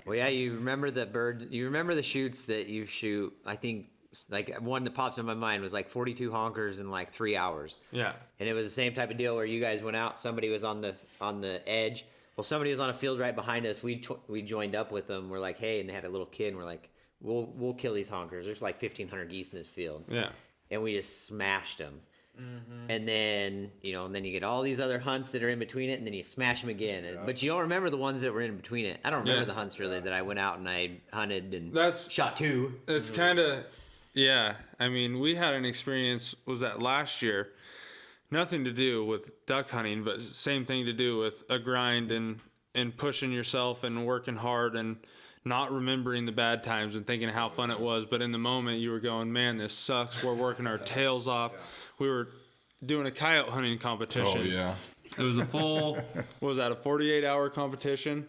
Well, yeah, you remember the bird. You remember the shoots that you shoot. I think like one that pops in my mind was like 42 honkers in like 3 hours. Yeah. And it was the same type of deal where you guys went out. Somebody was on the edge. Well, somebody was on a field right behind us. We joined up with them. We're like, hey, and they had a little kid. And we're like, we'll kill these honkers. There's like 1,500 geese in this field. Yeah. And we just smashed them. And then and then you get all these other hunts that are in between it, and then you smash them again. But you don't remember the ones that were in between it. I don't remember Yeah. the hunts really that I went out and I hunted and That's- shot 2. It's kind of, yeah. I mean, we had an experience, was that last year? Nothing to do with duck hunting, but same thing to do with a grind and pushing yourself and working hard and not remembering the bad times and thinking how fun it was. But in the moment, you were going, man, this sucks. We're working our tails off. We were doing a coyote hunting competition. Oh yeah. It was a full, what was that, a 48-hour competition?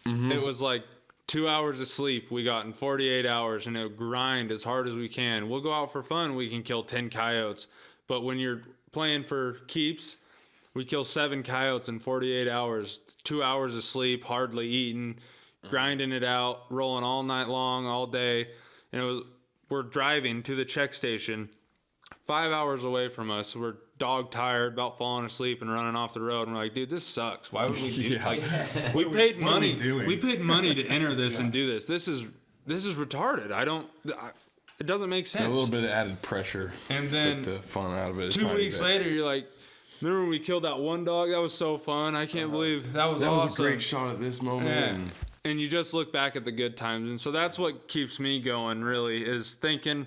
It was like 2 hours of sleep we got in 48 hours, and it grind as hard as we can. We'll go out for fun. We can kill 10 coyotes. But when you're playing for keeps, we kill 7 coyotes in 48 hours, 2 hours of sleep, hardly eating, grinding it out, rolling all night long, all day. And we're driving to the check station 5 hours away from us. We're dog tired, about falling asleep and running off the road. And we're like, dude, this sucks. Why would we do Yeah. like we paid what are we money. doing? We paid money to enter this and do this. This is retarded. It doesn't make sense. A little bit of added pressure. And then took the fun out of it. a 2 tiny weeks bit. later, you're like, remember when we killed that one dog? That was so fun. I can't believe that was That awesome. was a great shot at this moment. Yeah. And And you just look back at the good times. And so that's what keeps me going, really, is thinking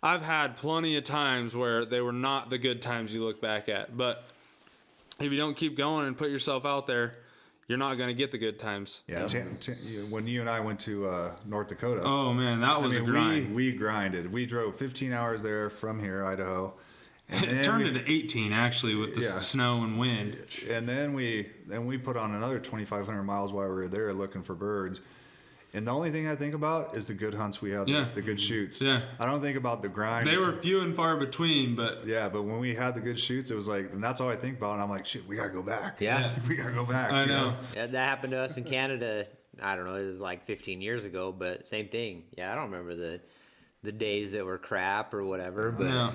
I've had plenty of times where they were not the good times you look back at. But if you don't keep going and put yourself out there, you're not going to get the good times. Yeah, when you and I went to North Dakota, Oh, man, that was a grind. we grinded. We drove 15 hours there from here, Idaho. And It turned into 18, actually, with the Yeah. snow and wind. And then we put on another 2,500 miles while we were there looking for birds. And the only thing I think about is the good hunts we had, Yeah. the good shoots. Yeah. I don't think about the grind. They were few and far between, but Yeah, but when we had the good shoots, it was like, and that's all I think about. And I'm like, shit, we gotta go back. Yeah. we gotta go back. I you know. Yeah, that happened to us in Canada. I don't know, it was like 15 years ago, but same thing. Yeah, I don't remember the days that were crap or whatever, but yeah.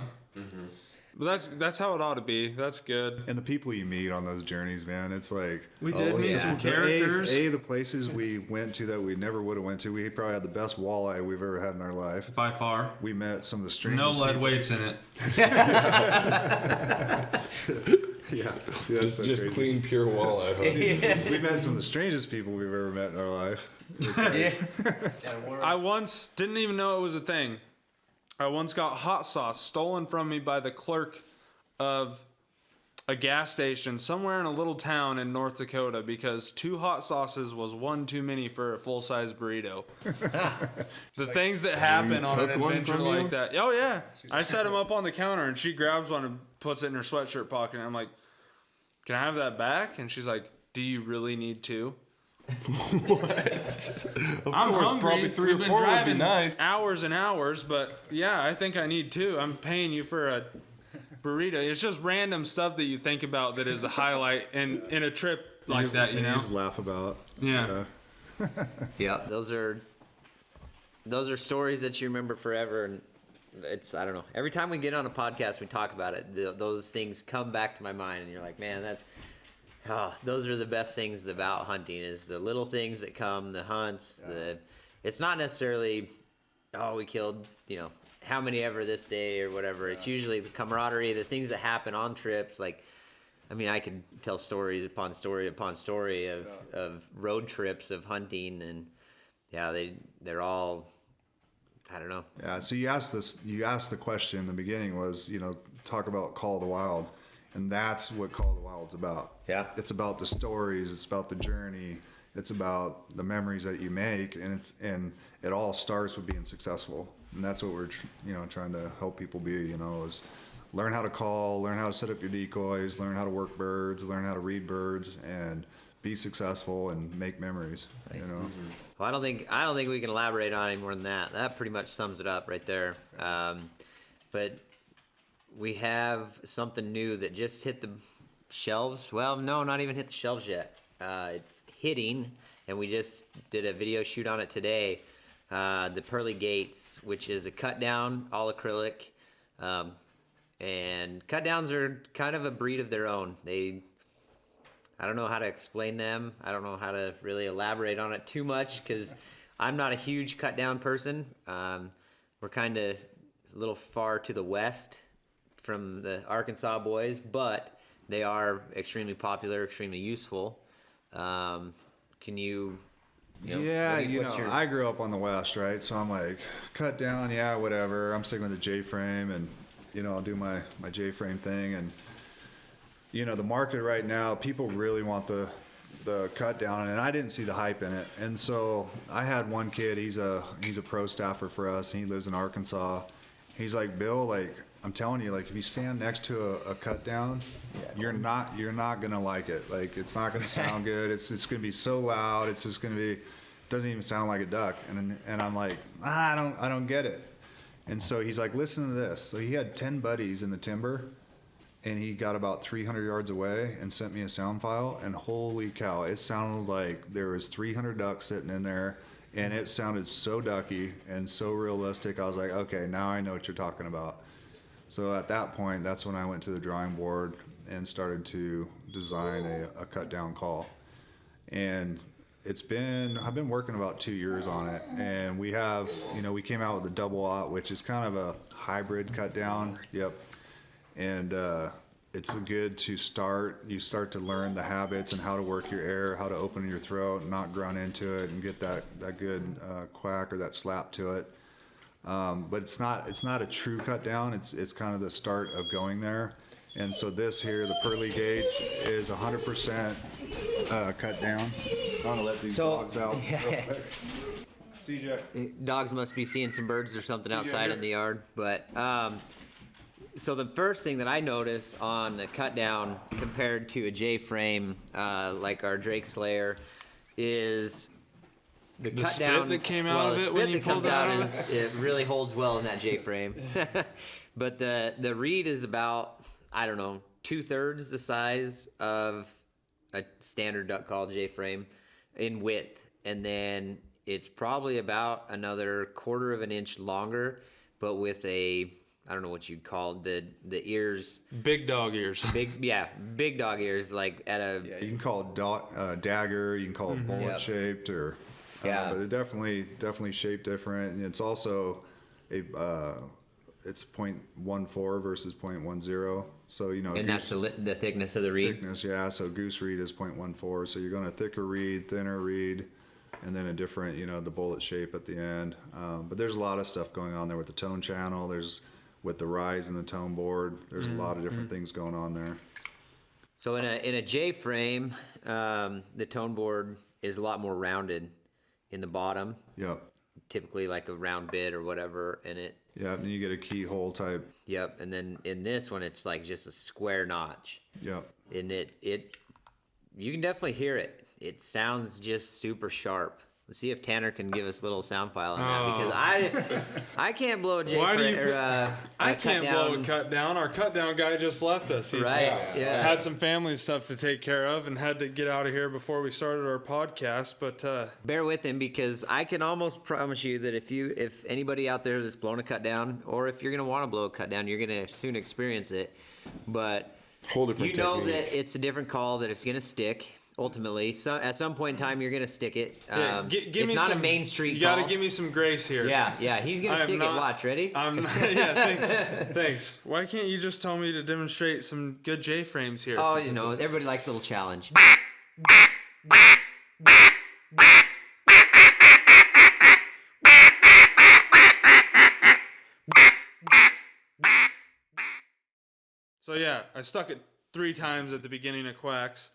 But that's how it ought to be. That's good. And the people you meet on those journeys, man, it's like We did meet yeah. some the characters. the places we went to that we never would have went to. We probably had the best walleye we've ever had in our life. By far. We met some of the strangest. No lead people. weights in it. Yeah, that's so just crazy. clean, pure walleye. Huh? We met some of the strangest people we've ever met in our life. It's like, I once didn't even know it was a thing. I once got hot sauce stolen from me by the clerk of a gas station somewhere in a little town in North Dakota because 2 hot sauces was one too many for a full-size burrito. The things that happen on an took one adventure from you? like that. Oh, yeah. I set them up on the counter, and she grabs one and puts it in her sweatshirt pocket. And I'm like, can I have that back? And she's like, do you really need 2? I'm hungry. probably 3 We've or been 4 would be driving nice. hours and hours, but yeah, I think I need 2. I'm paying you for a burrito. It's just random stuff that you think about that is a highlight in a trip like that, you And know? just laugh about. Yeah. Yeah, those are stories that you remember forever, and it's, I don't know. Every time we get on a podcast, we talk about it. Those things come back to my mind, and you're like, man, those are the best things about hunting, is the little things that come, the hunts. It's not necessarily, oh, we killed, how many ever this day or whatever. It's usually the camaraderie, the things that happen on trips. Like, I mean, I could tell stories upon story upon story of road trips of hunting, and they're all, I don't know. Yeah, so you asked the question in the beginning was, talk about Call of the Wild, and that's what Call of the Wild's about. Yeah. It's about the stories, it's about the journey, it's about the memories that you make, and it all starts with being successful. And that's what we're trying to help people be, is learn how to call, learn how to set up your decoys, learn how to work birds, learn how to read birds, and be successful and make memories. Well, I don't think we can elaborate on any more than that. That pretty much sums it up right there. But we have something new that just hit the shelves. Well, no, not even hit the shelves yet. It's hitting, and we just did a video shoot on it today. The Pearly Gates, which is a cut down, all acrylic. And cut downs are kind of a breed of their own. I don't know how to explain them. I don't know how to really elaborate on it too much, because I'm not a huge cut down person. We're kind of a little far to the west from the Arkansas boys, but they are extremely popular, extremely useful. Can you? I grew up on the west, right? So I'm like, cut down, yeah, whatever. I'm sticking with the J-frame, and I'll do my J-frame thing. And the market right now, people really want the cut down, and I didn't see the hype in it. And so I had one kid, he's a pro staffer for us, and he lives in Arkansas. He's like, Bill, like, I'm telling you, like, if you stand next to a cut down, you're not gonna like it. Like, it's not gonna sound good. It's gonna be so loud. It's just gonna be, doesn't even sound like a duck. And I'm like, I don't get it. And so he's like, listen to this. So he had 10 buddies in the timber, and he got about 300 yards away and sent me a sound file, and holy cow, it sounded like there was 300 ducks sitting in there, and it sounded so ducky and so realistic. I was like, okay, now I know what you're talking about. So at that point, that's when I went to the drawing board and started to design a cut down call. And I've been working about 2 years on it, and we have, we came out with a double aught, which is kind of a hybrid cut down. Yep. And it's good to start. You start to learn the habits and how to work your air, how to open your throat, and not grunt into it, and get that good quack or that slap to it. But it's not a true cut down. It's kind of the start of going there. And so this here, the Pearly Gates, is 100% cut down. I'm gonna let these dogs out real quick. CJ. Dogs must be seeing some birds or something outside in the yard. But so the first thing that I noticed on the cut down compared to a J frame, like our Drake Slayer, is the cut spit down that came out of it when you pulled that off? It really holds well in that J frame. But the reed is about, I don't know, 2/3 the size of a standard duck call J frame in width, and then it's probably about another 1/4 of an inch longer, but with a, I don't know what you'd call the ears. Big dog ears. Big dog ears, like at a. Yeah, you can call it dagger. You can call it bullet shaped, or but they're definitely shaped different. And it's also it's 0.14 versus 0.10. So And that's the thickness of the reed. Thickness, yeah. So goose reed is 0.14. So you're going to thicker reed, thinner reed, and then a different, the bullet shape at the end. But there's a lot of stuff going on there with the tone channel. There's with the rise in the tone board. There's a lot of different things going on there. So in a J frame, the tone board is a lot more rounded in the bottom. Yep. Typically like a round bit or whatever, and it. Yeah, then you get a keyhole type. Yep, and then in this one, it's like just a square notch. Yep. And you can definitely hear it. It sounds just super sharp. Let's see if Tanner can give us a little sound file on that, because I can't blow a J Why do you or I cut can't blow a down. cut down. Our cut down guy just left us. He Right, yeah. had some family stuff to take care of and had to get out of here before we started our podcast. But Bear with him, because I can almost promise you that if anybody out there that's blown a cut down, or if you're gonna want to blow a cut down, you're gonna soon experience it. But Whole different you know technique. that it's a different call, that it's gonna stick. Ultimately, so at some point in time, you're gonna stick it. give it's me not some, a Main Street You call. got to give me some grace here. Yeah, he's gonna I am stick not- it. Watch, ready? Thanks. Why can't you just tell me to demonstrate some good J frames here? Oh, everybody likes a little challenge. So yeah, I stuck it 3 times at the beginning of quacks,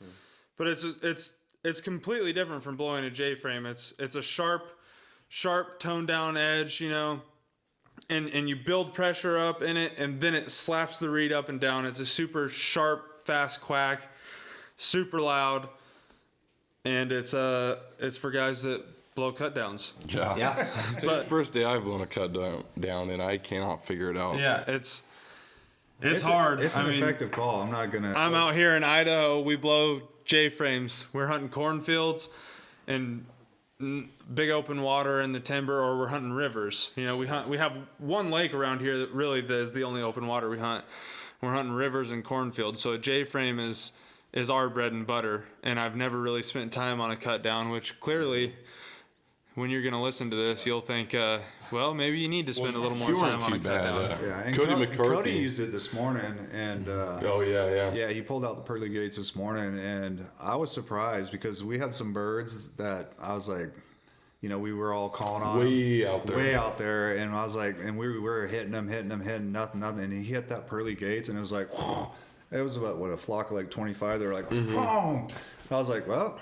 but it's completely different from blowing a J frame. It's a sharp toned down edge, and you build pressure up in it, and then it slaps the reed up and down. It's a super sharp, fast quack, super loud, and it's for guys that blow cut downs. Yeah. It's the first day I've blown a cut down, and I cannot figure it out. Yeah, it's hard. It's an effective call. I'm not gonna. I'm out here in Idaho. We blow J frames. We're hunting cornfields and big open water in the timber, or we're hunting rivers. We have one lake around here that really is the only open water we hunt. We're hunting rivers and cornfields. So a J frame is our bread and butter. And I've never really spent time on a cut down, which clearly, when you're gonna listen to this, you'll think, well, maybe you need to spend a little more You time weren't on a too cut bad. down. Yeah, and Cody Cody McCarthy used it this morning, and Oh yeah. yeah, he pulled out the pearly gates this morning, and I was surprised because we had some birds that I was like, we were all calling on Way them, out there. way out there, and I was like, and we were hitting them, nothing, and he hit that pearly gates, and it was like, it was about a flock of like 25. They were like, boom. I was like, well.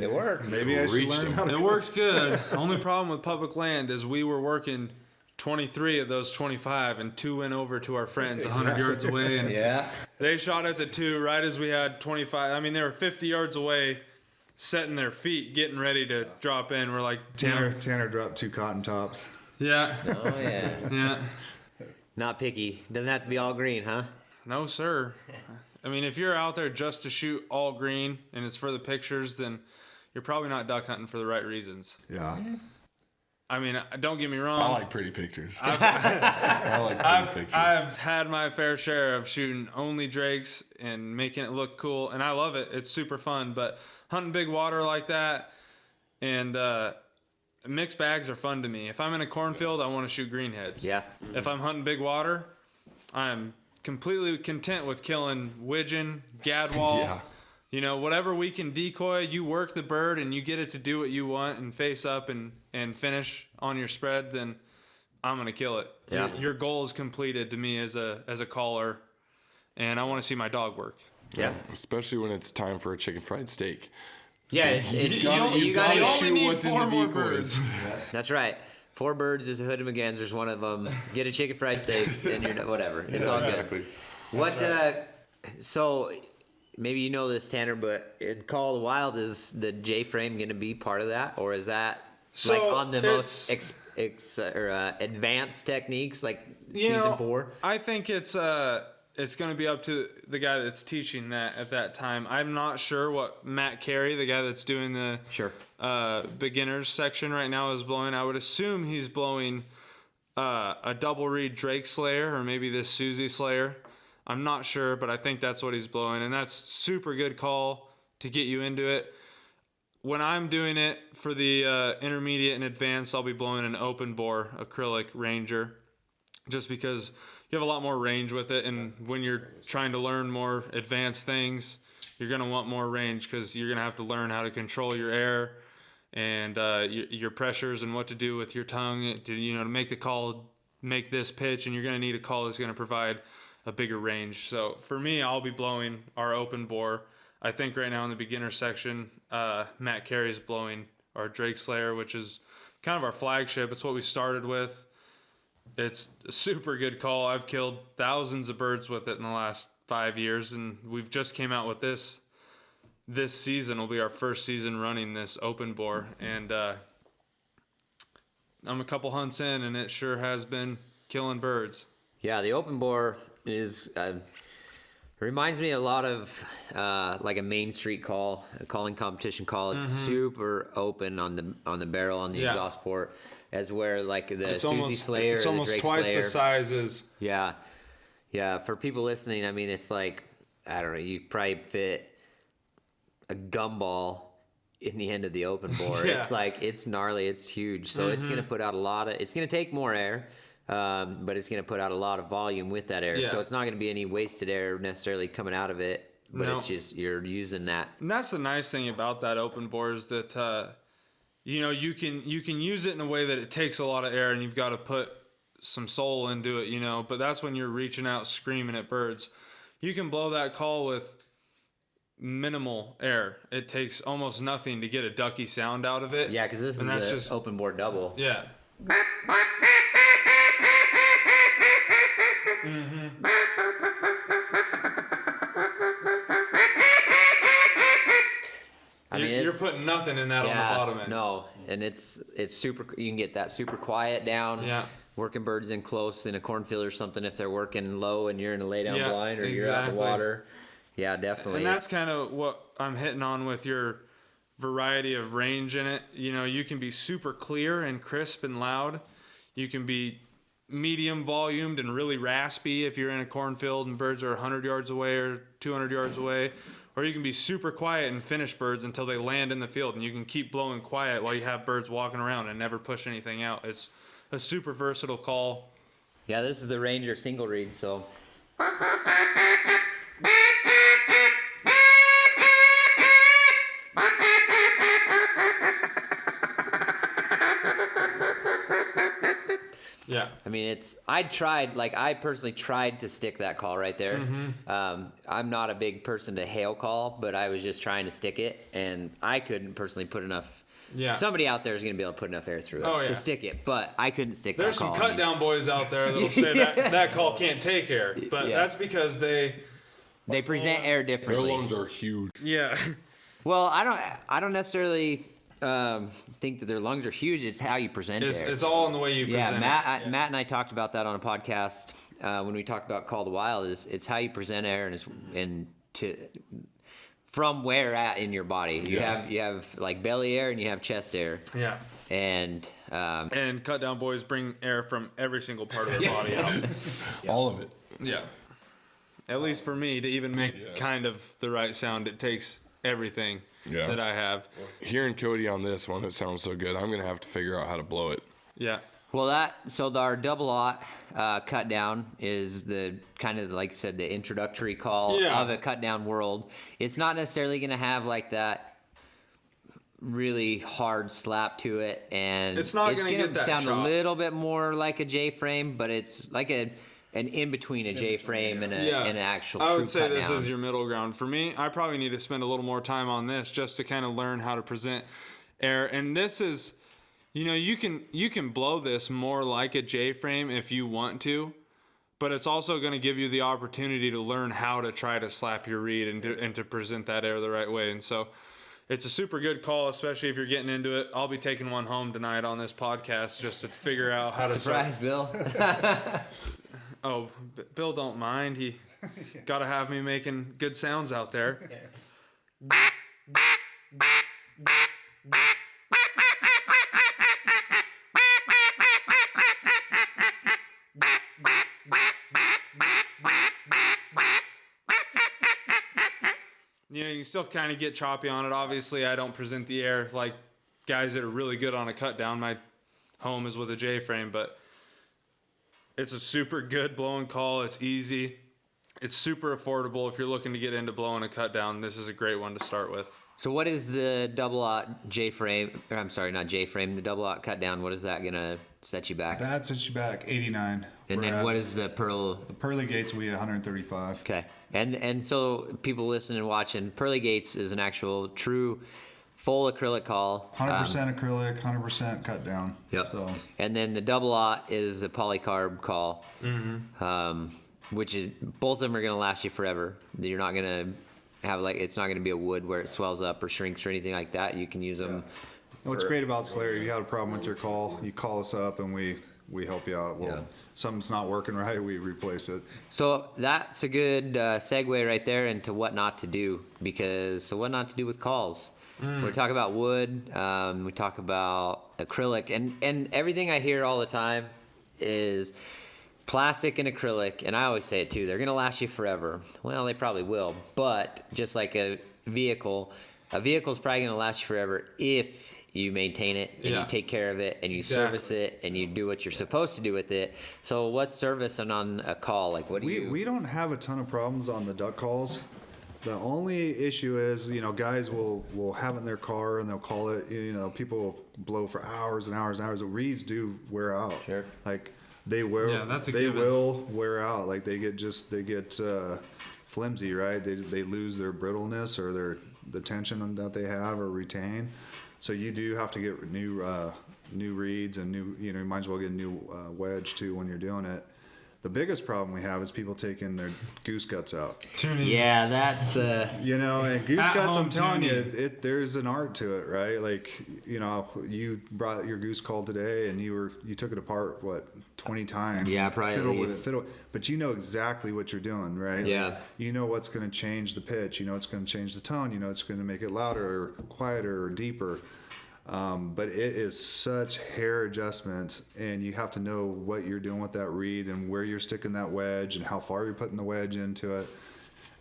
It works. Maybe I should Reached learn them. how to. It works good. Only problem with public land is we were working 23 of those 25, and 2 went over to our friends 100 yards away, and Yeah. they shot at the 2 right as we had 25. I mean, they were 50 yards away, setting their feet, getting ready to drop in. We're like, Tanner dropped 2 cotton tops. yeah, Oh yeah. yeah. Not picky. Doesn't have to be all green, huh? No, sir. I mean, if you're out there just to shoot all green and it's for the pictures, then you're probably not duck hunting for the right reasons. Yeah. I mean, don't get me wrong. I like pretty pictures. I like pretty pictures. I've had my fair share of shooting only drakes and making it look cool, and I love it. It's super fun, but hunting big water like that and mixed bags are fun to me. If I'm in a cornfield, I want to shoot greenheads. Yeah. If I'm hunting big water, I'm completely content with killing widgeon, gadwall. Yeah. Whatever we can decoy, you work the bird and you get it to do what you want and face up and finish on your spread, then I'm going to kill it. Yeah. Your goal is completed to me as a caller, and I want to see my dog work. Yeah. Especially when it's time for a chicken fried steak. Yeah. It's You gotta gotta only shoot need what's in 4 the more decoys. birds. That's right. 4 birds is a hood of McGanzer's one of them. Get a chicken fried steak, then you're whatever. It's all good. Exactly. What? So maybe you know this, Tanner, but in Call of the Wild, is the J frame going to be part of that, or is that like So on the most advanced techniques, like season 4? I think it's going to be up to the guy that's teaching that at that time. I'm not sure what Matt Carey, the guy that's doing the Sure. beginners section right now, is blowing. I would assume he's blowing a double reed Drake Slayer, or maybe this Susie Slayer. I'm not sure, but I think that's what he's blowing, and that's super good call to get you into it. When I'm doing it for the intermediate and advanced, I'll be blowing an open bore acrylic Ranger, just because you have a lot more range with it, and when you're trying to learn more advanced things, you're going to want more range, because you're going to have to learn how to control your air and your pressures and what to do with your tongue to make the call, make this pitch, and you're going to need a call that's going to provide a bigger range. So for me, I'll be blowing our open bore. I think right now in the beginner section, Matt Carey's blowing our Drake Slayer, which is kind of our flagship. It's what we started with. It's a super good call. I've killed thousands of birds with it in the last 5 years, and we've just came out with this this season will be our first season running this open bore, and I'm a couple hunts in, and it sure has been killing birds. Yeah, the open bore is reminds me a lot of like a Main Street call, a calling competition call. It's super open on the barrel on the Yeah. exhaust port, as where like the It's Susie almost Slayer, it's or the almost Drake twice Slayer. the size as Yeah, yeah. For people listening, I mean, it's like, I don't know. You probably fit a gumball in the end of the open bore. Yeah. It's like, it's gnarly. It's huge. So it's gonna put out a lot of. It's gonna take more air. But it's going to put out a lot of volume with that air. Yeah. So it's not going to be any wasted air necessarily coming out of it, but No. it's just, you're using that. And that's the nice thing about that open bore is that you know, you can use it in a way that it takes a lot of air, and you've got to put some soul into it, you know. But that's when you're reaching out screaming at birds. You can blow that call with minimal air. It takes almost nothing to get a ducky sound out of it. Yeah, because this is And that's the just- open bore double. Yeah. I mean, You're it's, putting nothing in that on the bottom end. no, and it's super. You can get that super quiet down. Yeah. Working birds in close in a cornfield or something if they're working low and you're in a lay down Yeah, blind or you're out in the exactly. water. Yeah, definitely. And that's kind of what I'm hitting on with your variety of range in it. You know, you can be super clear and crisp and loud. You can be medium volumed and really raspy if you're in a cornfield and birds are 100 yards away or 200 yards away. Or you can be super quiet and finish birds until they land in the field, and you can keep blowing quiet while you have birds walking around and never push anything out. It's a super versatile call. Yeah, this is the Ranger single reed, so. Yeah. I mean, I personally tried to stick that call right there. I'm not a big person to hail call, but I was just trying to stick it, and I couldn't personally put enough. Yeah. Somebody out there is going to be able to put enough air through it to stick it, but I couldn't stick There's that some call. cut down boys out there that'll say that call can't take air, but Yeah. that's because they present air Their differently. lungs are huge. yeah. Well, I don't necessarily think that their lungs are huge. It's how you present It's, air. it's all in the way you Yeah, present it. Matt and I talked about that on a podcast when we talked about Call to Wild. It's how you present air from where at in your body. You have like belly air and you have chest air, Yeah. and And cut down boys bring air from every single part of their body out. All of it. Yeah. At least for me to even make kind of the right sound, it takes everything Yeah. that I have. Hearing Cody on this one, it sounds so good. I'm gonna have to figure out how to blow it. Yeah. well, our double aught cut down is the kind of, like I said, the introductory call Yeah. of a cut down world. It's not necessarily going to have like that really hard slap to it, and It's not gonna get that sound chop. a little bit more like a J frame, but it's like an in between a J frame and an actual. I true would say cut this down. is your middle ground. For me, I probably need to spend a little more time on this just to kind of learn how to present air. And this is, you know, you can blow this more like a J frame if you want to, but it's also going to give you the opportunity to learn how to try to slap your reed and to present that air the right way. And so it's a super good call, especially if you're getting into it. I'll be taking one home tonight on this podcast just to figure out how to Surprise, Bill. Oh, Bill don't mind. He got to have me making good sounds out there. You know, you can still kind of get choppy on it. Obviously, I don't present the air like guys that are really good on a cut down. My home is with a J frame, but it's a super good blowing call. It's easy. It's super affordable. If you're looking to get into blowing a cut down, this is a great one to start with. So what is the double aught J frame? Or I'm sorry, not J frame. The double aught cut down. What is that gonna set you back? That sets you back 89. And then what is the pearl? the pearly gates? Will be 135. Okay, and so people listening and watching, pearly gates is an actual true full acrylic call. 100% acrylic, 100% cut down. Yep. So And then the double aught is the polycarb call, which is both of them are gonna last you forever. You're not gonna have like, it's not going to be a wood where it swells up or shrinks or anything like that. You can use them. And what's great about Slayer, if you have a problem with your call, you call us up and we help you out. Well, something's not working right, we replace it. So that's a good segue right there into what not to do, so what not to do with calls. We talk about wood, we talk about acrylic, and everything I hear all the time is plastic and acrylic, and I always say it too, they're gonna last you forever. Well, they probably will, but just like a vehicle's probably gonna last you forever if you maintain it and you take care of it and you service it and you do what you're supposed to do with it. So what's servicing on a call? Like, what do you... We don't have a ton of problems on the duck calls. The only issue is, guys will have it in their car and they'll call it, people blow for hours and hours and hours. The reeds do wear out. Sure. Like, they will wear out. Like, they get flimsy, right? They lose their brittleness or the tension that they have or retain. So you do have to get new reeds and you might as well get a new wedge too when you're doing it. The biggest problem we have is people taking their goose guts out. Tuning. Yeah, that's... and goose guts, I'm telling tuning. you, there's an art to it, right? Like, you brought your goose call today and you took it apart, 20 times? Yeah, probably. Fiddle, but you know exactly what you're doing, right? Yeah. Like, you know what's going to change the pitch. You know it's going to change the tone. You know it's going to make it louder or quieter or deeper. But it is such hair adjustments, and you have to know what you're doing with that reed and where you're sticking that wedge and how far you're putting the wedge into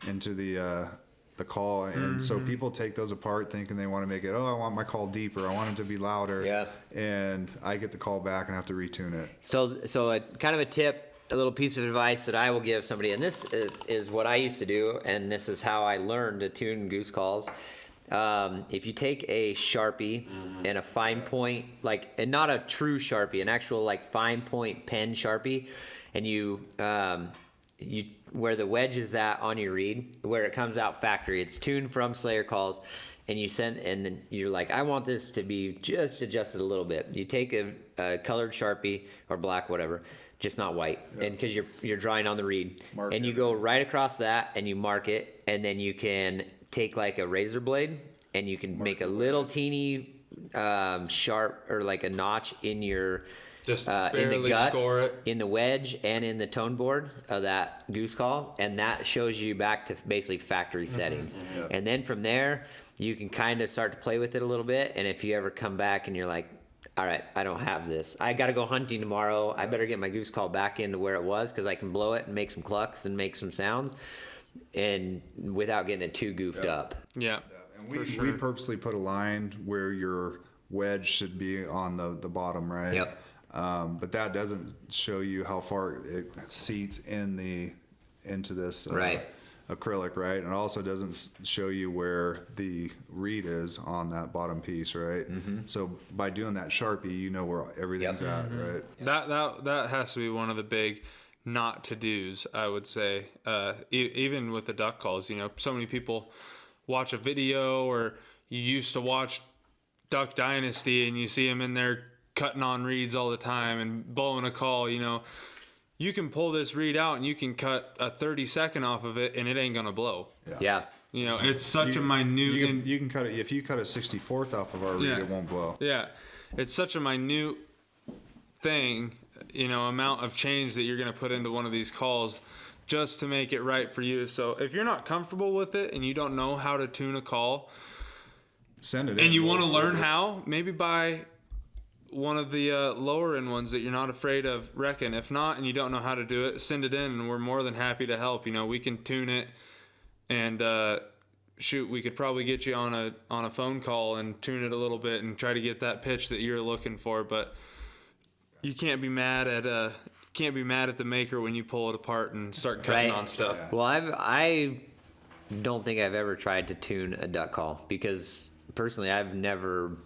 the call. And so people take those apart thinking they want to make it, I want my call deeper, I want it to be louder. Yeah. And I get the call back and have to retune it. So a kind of a tip, a little piece of advice that I will give somebody, and this is what I used to do, and this is how I learned to tune goose calls. If you take a Sharpie and a fine point, and not a true Sharpie, an actual fine point pen Sharpie, and you where the wedge is at on your reed, where it comes out factory, it's tuned from Slayer calls, and and then you're like, I want this to be just adjusted a little bit. You take a colored Sharpie or black, whatever, just not white, and because you're drawing on the reed, and you go right across that and you mark it, and then you can take a razor blade and you can make a little teeny sharp or a notch in your just in the guts, score it. in the wedge and in the tone board of that goose call, and that shows you back to basically factory settings. And then from there you can kind of start to play with it a little bit, and if you ever come back and you're like, all right, I don't have this, I got to go hunting tomorrow, I better get my goose call back into where it was, because I can blow it and make some clucks and make some sounds and without getting it too goofed up. Yeah. And we purposely put a line where your wedge should be on the bottom, right? Yep. But that doesn't show you how far it seats into this acrylic, right? And it also doesn't show you where the reed is on that bottom piece, right? So by doing that Sharpie, you know where everything's at, right? That has to be one of the big not to do's, I would say. Even with the duck calls, so many people watch a video, or you used to watch Duck Dynasty and you see them in there cutting on reeds all the time and blowing a call. You can pull this reed out and you can cut a 30-second off of it and it ain't gonna blow. Yeah. It's such a minute. You can cut it if you cut a 64th off of our reed, it won't blow. Yeah, it's such a minute thing, amount of change that you're gonna put into one of these calls just to make it right for you. So if you're not comfortable with it and you don't know how to tune a call, send it in. And you want to learn how, maybe buy one of the lower end ones that you're not afraid of wrecking. If not, and you don't know how to do it, send it in and we're more than happy to help. We can tune it, and we could probably get you on a phone call and tune it a little bit and try to get that pitch that you're looking for. But you can't be mad at the maker when you pull it apart and start cutting on stuff. Yeah. Well, I don't think I've ever tried to tune a duck call, because personally I've never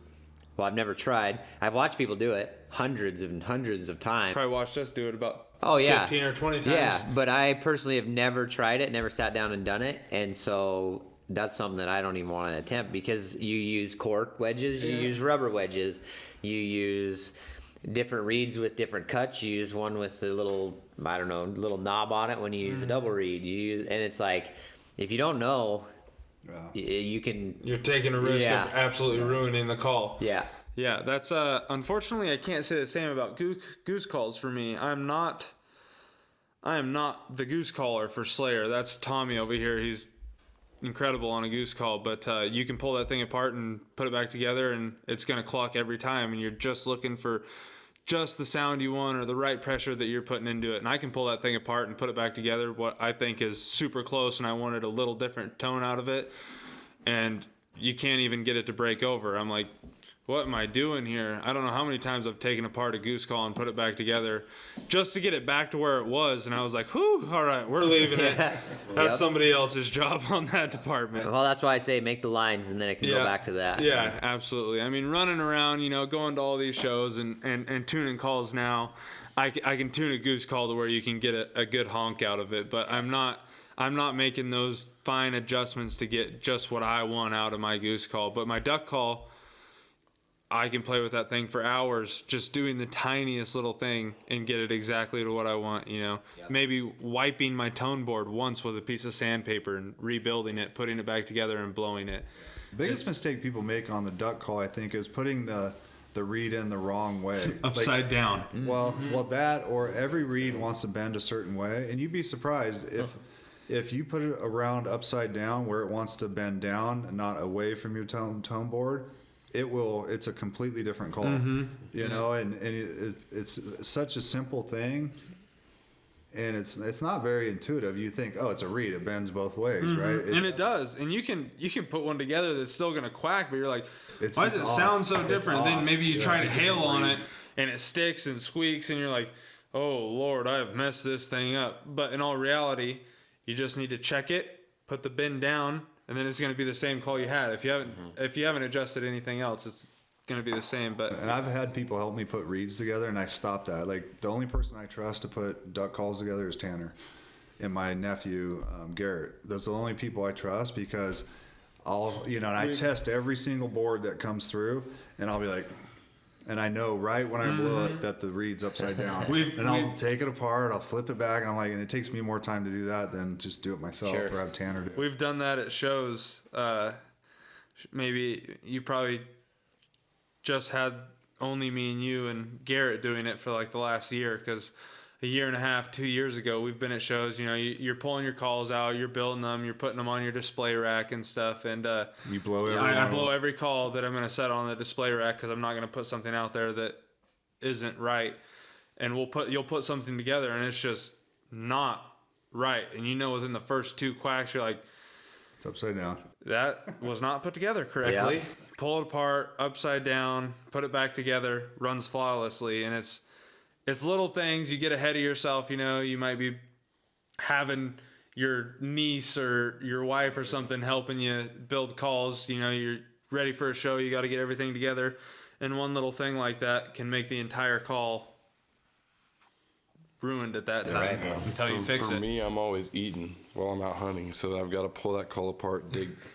tried. I've watched people do it hundreds and hundreds of times. Probably watched us do it about 15 or 20 times. Yeah, but I personally have never tried it, never sat down and done it, and so that's something that I don't even want to attempt, because you use cork wedges, you use rubber wedges, you use different reeds with different cuts. You use one with a little knob on it when you use a double reed. And it's like, if you don't know, you can. You're taking a risk Yeah. of absolutely ruining the call. Yeah. Yeah, that's unfortunately I can't say the same about goose calls for me. I am not the goose caller for Slayer. That's Tommy over here. He's incredible on a goose call, but you can pull that thing apart and put it back together and it's going to cluck every time, and you're just looking for just the sound you want or the right pressure that you're putting into it. And I can pull that thing apart and put it back together what I think is super close, and I wanted a little different tone out of it, and you can't even get it to break over. I'm like, what am I doing here? I don't know how many times I've taken apart a goose call and put it back together just to get it back to where it was. And I was like, whew, all right, we're leaving it. That's Yep. somebody else's job on that department. Well, that's why I say make the lines, and then it can go back to that. Yeah, absolutely. I mean, running around, going to all these shows and tuning calls now, I can tune a goose call to where you can get a good honk out of it. But I'm not making those fine adjustments to get just what I want out of my goose call. But my duck call, I can play with that thing for hours, just doing the tiniest little thing and get it exactly to what I want, Maybe wiping my tone board once with a piece of sandpaper and rebuilding it, putting it back together and blowing it. The biggest mistake people make on the duck call, I think, is putting the reed in the wrong way. Upside down. Well, that, or every reed wants to bend a certain way, and you'd be surprised if you put it around upside down where it wants to bend down and not away from your tone board. It's a completely different call, and it's such a simple thing, and it's not very intuitive. You think, oh, it's a reed, it bends both ways, right? And it does. And you can put one together that's still going to quack, but you're like, It's why does just it sound off. so It's different? And then off. maybe you try to Yeah. hail on it and it sticks and squeaks and you're like, oh Lord, I have messed this thing up. But in all reality, you just need to check it, put the bend down, and then it's going to be the same call you had. If you haven't adjusted anything else, it's going to be the same. But And I've had people help me put reeds together, and I stopped that. Like, the only person I trust to put duck calls together is Tanner and my nephew, Garrett. Those are the only people I trust, because and I test every single board that comes through, and I'll be like, and I know right when I blow it that the reed's upside down. I'll take it apart, I'll flip it back, and I'm like, and it takes me more time to do that than just do it myself or have Tanner do it. we've done that at shows. Maybe you probably just had only me and you and Garrett doing it for like the last year, because a year and a half, 2 years ago, we've been at shows. You're pulling your calls out, you're building them, you're putting them on your display rack and stuff. And You blow every I one. blow every call that I'm going to set on the display rack, because I'm not going to put something out there that isn't right. And you'll put something together and it's just not right. And within the first two quacks, you're like, It's upside down. that was not put together correctly. Yeah. Pull it apart, upside down, put it back together, runs flawlessly. And it's little things. You get ahead of yourself. You might be having your niece or your wife or something helping you build calls. You're ready for a show. You got to get everything together. And one little thing like that can make the entire call ruined at that time until you fix For it. me, I'm always eating while I'm out hunting, so I've got to pull that call apart,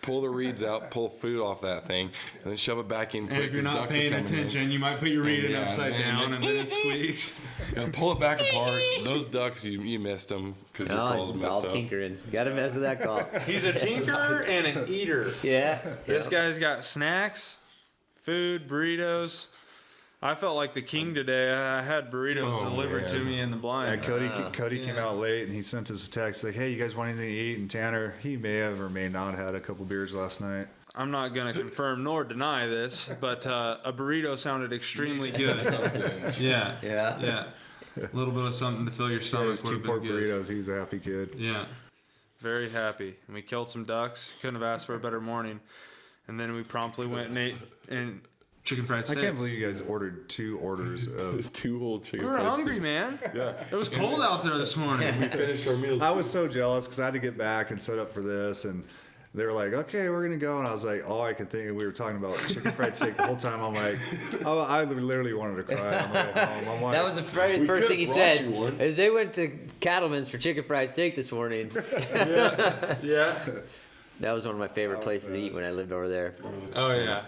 pull the reeds out, pull food off that thing, and then shove it back in quick. And if you're 'cause not ducks are paying coming in. attention, you might put your reed Yeah, upside and then down and then it squeaks. You know, pull it back apart. Those ducks, you missed them because your call's messed all up. tinkering. Got to mess with that call. He's a tinkerer and an eater. Yeah. This guy's got snacks, food, burritos. I felt like the king today. I had burritos delivered to me in the blind. And Cody came out late, and he sent us a text like, hey, you guys want anything to eat? And Tanner, he may have or may not had a couple beers last night. I'm not going to confirm nor deny this, but a burrito sounded extremely good. Yeah. Yeah. A little bit of something to fill your He had stomach his would 2 have pork been good. burritos. He was a happy kid. Yeah. Very happy. And we killed some ducks. Couldn't have asked for a better morning. And then we promptly went and ate chicken fried I steaks. can't believe you guys ordered 2 orders of. 2 whole chicken. We were fried hungry, steaks. man. Yeah. It was cold out there this morning. We finished our meals. I was so jealous because I had to get back and set up for this, and they were like, okay, we're going to go. And I was like, all I could think, we were talking about chicken fried steak the whole time. I'm like, I literally wanted to cry on the way home. I'm like, That was the first could've thing he brought said. you one. As they went to Cattleman's for chicken fried steak this morning. Yeah. That was one of my favorite places to sad. eat when I lived over there. Oh, yeah.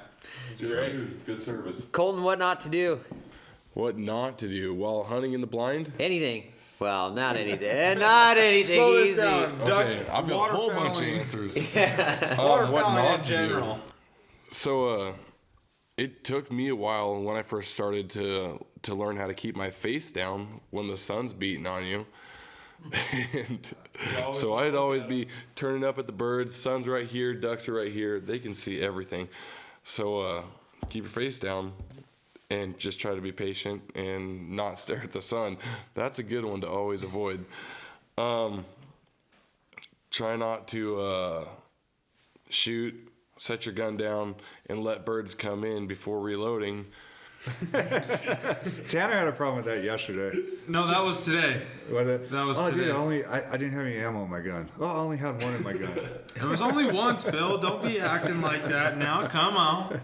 Good service. Colton, what not to do? What not to do while hunting in the blind? Anything. Well, not anything. Not anything Slow this easy. down. Okay, I've got a whole bunch of waterfowling. answers. Waterfowling what not in to general. do. So, it took me a while when I first started to learn how to keep my face down when the sun's beating on you. And so I'd always be turning up at the birds. Sun's right here, ducks are right here. They can see everything. So keep your face down and just try to be patient and not stare at the sun. That's a good one to always avoid. Try not to shoot, set your gun down, and let birds come in before reloading. Tanner had a problem with that yesterday. No, that was today. Was it? That was oh, today. Dude, I didn't have any ammo in my gun. Oh, I only had one in my gun. There was only once, Bill. Don't be acting like that now. Come on.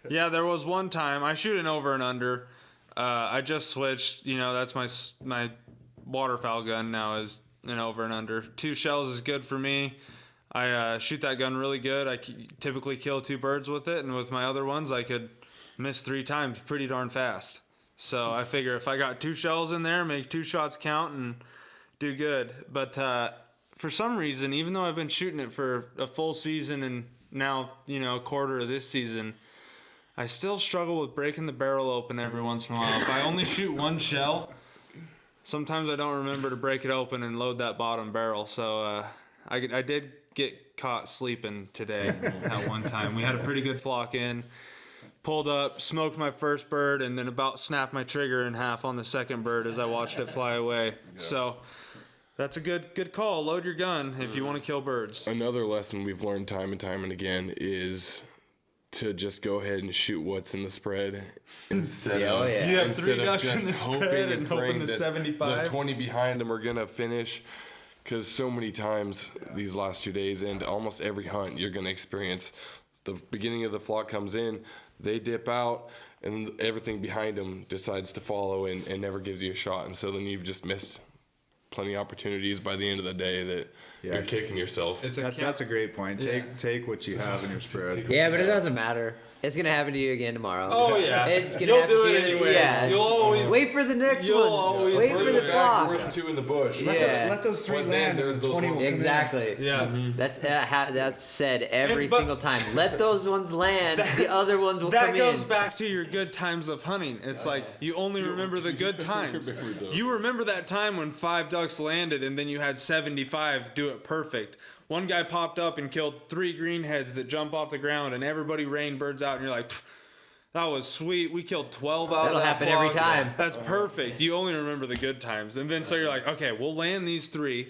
Yeah, there was one time. I shoot an over and under. I just switched. You know, that's my waterfowl gun now is an over and under. 2 shells is good for me. I shoot that gun really good. I typically kill 2 birds with it, and with my other ones, I could miss 3 times pretty darn fast. So I figure if I got 2 shells in there, make 2 shots count and do good. But for some reason, even though I've been shooting it for a full season and now, you know, a quarter of this season, I still struggle with breaking the barrel open every once in a while. If I only shoot 1 shell, sometimes I don't remember to break it open and load that bottom barrel. So I did get caught sleeping today at one time. We had a pretty good flock in. Pulled up, smoked my first bird, and then about snapped my trigger in half on the second bird as I watched it fly away. So that's a good call. Load your gun if you want to kill birds. Another lesson we've learned time and time and again is to just go ahead and shoot what's in the spread instead Yeah, oh, of yeah. You have instead 3 of ducks in just the spread and hoping praying the that 75. the 20 behind them are gonna finish. Because so many times these last 2 days and almost every hunt you're gonna experience the beginning of the flock comes in, they dip out, and everything behind them decides to follow and never gives you a shot. And so then you've just missed plenty of opportunities by the end of the day that you're kicking yourself. That's a great point. Take what you have in your spread. Yeah, but it doesn't matter. It's gonna happen to you again tomorrow. Oh, yeah. It's gonna You'll happen do to it you. anyways. Yeah, You'll always- wait for the next you'll one. always Wait for bring the it flock. Worth 2 in the bush. Yeah. Let those 3 But then land. there's and those 20 ones- will come in. Exactly. Yeah. That's said every But- single time. Let those ones land. The other ones will That come goes in. back to your good times of hunting. It's like you only remember the good times. You remember that time when 5 ducks landed and then you had 75 do it perfect. One guy popped up and killed 3 greenheads that jump off the ground and everybody rained birds out and you're like, that was sweet. We killed 12 out That'll of that happen every flock. time. That's perfect. You only remember the good times. And then so you're like, okay, we'll land these 3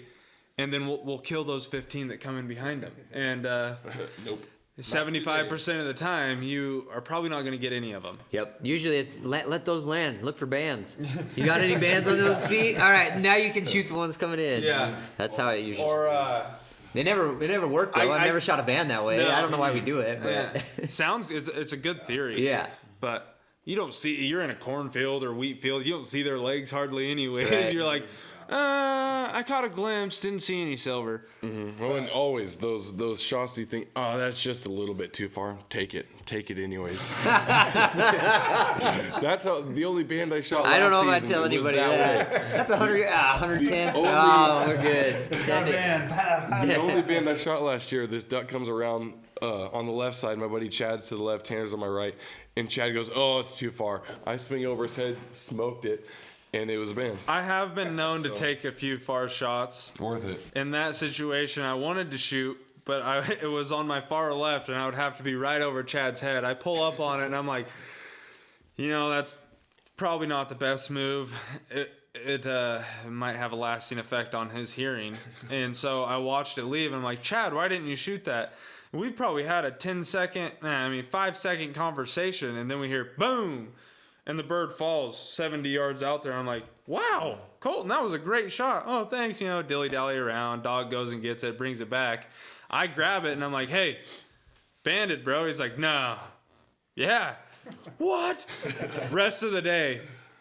and then we'll kill those 15 that come in behind them. And Nope. 75% of the time, you are probably not going to get any of them. Yep. Usually it's let those land. Look for bands. You got any bands on those feet? All right, now you can shoot the ones coming in. Yeah. That's how it usually. Or It never worked though. I've never shot a band that way. No. I don't know why we do it, but yeah. Sounds it's a good theory. yeah. But you don't see, you're in a cornfield or wheat field, you don't see their legs hardly anyways. Right. You're like, I caught a glimpse, didn't see any silver. Well, and always those shots you think, oh, that's just a little bit too far. Take it anyways. That's how the only band I shot. I don't know if last I tell season was anybody that way. that. That's 100, 110. only- Oh, we're good. Send it. The only band I shot last year, this duck comes around on the left side. My buddy Chad's to the left, Tanner's on my right. And Chad goes, oh, it's too far. I swing over his head, smoked it, and it was a band. I have been known to take a few far shots. Worth it. In that situation, I wanted to shoot, but it was on my far left, and I would have to be right over Chad's head. I pull up on it, and I'm like, that's probably not the best move. It might have a lasting effect on his hearing. And so I watched it leave, and I'm like, Chad, why didn't you shoot that? We probably had a 5-second conversation, and then we hear boom, and the bird falls 70 yards out there. I'm like, wow, Colton, that was a great shot. Oh, thanks. Dilly-dally around. Dog goes and gets it, brings it back. I grab it, and I'm like, hey, banded, bro. He's like, no. Yeah. What? Rest of the day,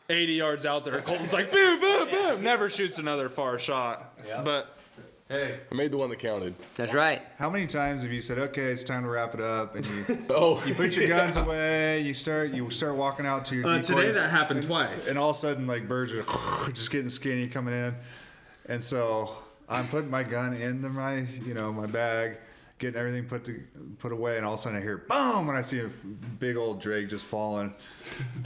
80 yards out there. Colton's like, boom, boom, boom. Never shoots another far shot. Yeah. But Hey. I made the one that counted. That's right. How many times have you said, "Okay, it's time to wrap it up," and you Oh, you put your guns away, you start walking out to your decoys, Today that happened twice. and all of a sudden, like, birds are just getting skinny coming in, and so I'm putting my gun into my my bag, getting everything put away, and all of a sudden I hear boom, and I see a big old drake just falling,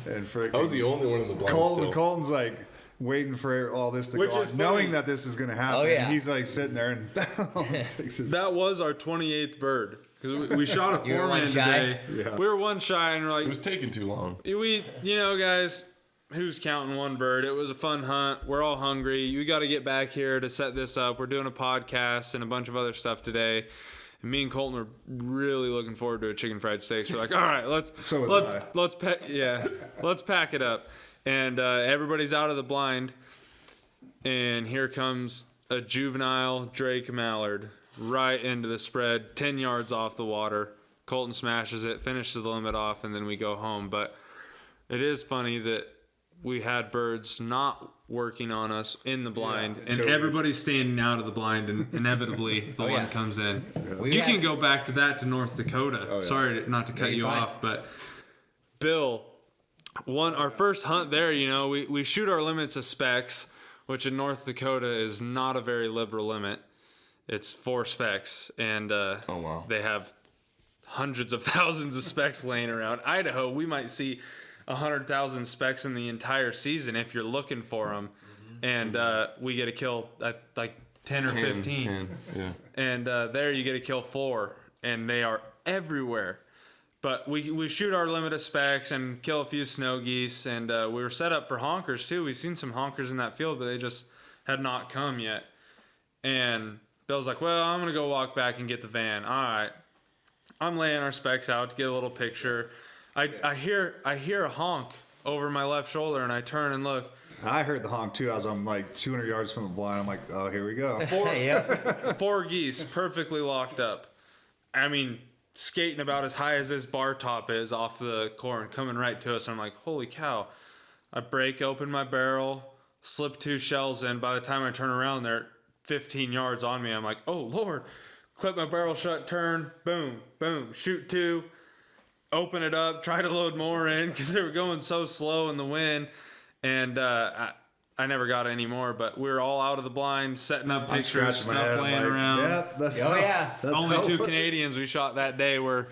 and I was the only one in the blind still. Colton's like waiting for all this to Which go is on, funny. knowing that this is going to happen. Oh, yeah. And he's like sitting there and takes his That was our 28th bird. Because we shot a You were four-man one shy? today. Yeah. We were one shy, and we're It like, was taking too long. guys, who's counting one bird? It was a fun hunt. We're all hungry. We got to get back here to set this up. We're doing a podcast and a bunch of other stuff today. And me and Colton are really looking forward to a chicken fried steak. So we're like, all right, let's pack it up. And everybody's out of the blind. And here comes a juvenile Drake mallard right into the spread, 10 yards off the water. Colton smashes it, finishes the limit off, and then we go home. But it is funny that we had birds not working on us in the blind, and totally. everybody's standing out of the blind, and inevitably the one comes in. We You had- can go back to that to North Dakota. Sorry not to cut you're you fine. off, but Bill, our first hunt there, we shoot our limits of specs, which in North Dakota is not a very liberal limit. It's 4 specs, and wow. they have hundreds of thousands of specs laying around. Idaho, we might see 100,000 specs in the entire season if you're looking for them, and we get a kill at like 10 or 15. 10, yeah. And there you get to kill 4, and they are everywhere. But we shoot our limit of specs and kill a few snow geese, and we were set up for honkers too. We've seen some honkers in that field, but they just had not come yet. And Bill's like, well, I'm going to go walk back and get the van. All right. I'm laying our specs out to get a little picture. I hear a honk over my left shoulder, and I turn and look. I heard the honk too as I'm like 200 yards from the blind. I'm like, oh, here we go. Yep. 4 geese perfectly locked up. I mean, skating about as high as this bar top is off the corn, coming right to us. I'm like, holy cow. I break open my barrel, slip 2 shells in. By the time I turn around, they're 15 yards on me. I'm like, oh, Lord. Clip my barrel shut, turn, boom, boom, shoot 2, open it up, try to load more in because they were going so slow in the wind. And I never got any more, but we were all out of the blind, setting up I'm pictures, scratching my head. stuff I'm laying like, around. Yep, that's Oh, how- yeah. that's Only how- 2 Canadians we shot that day were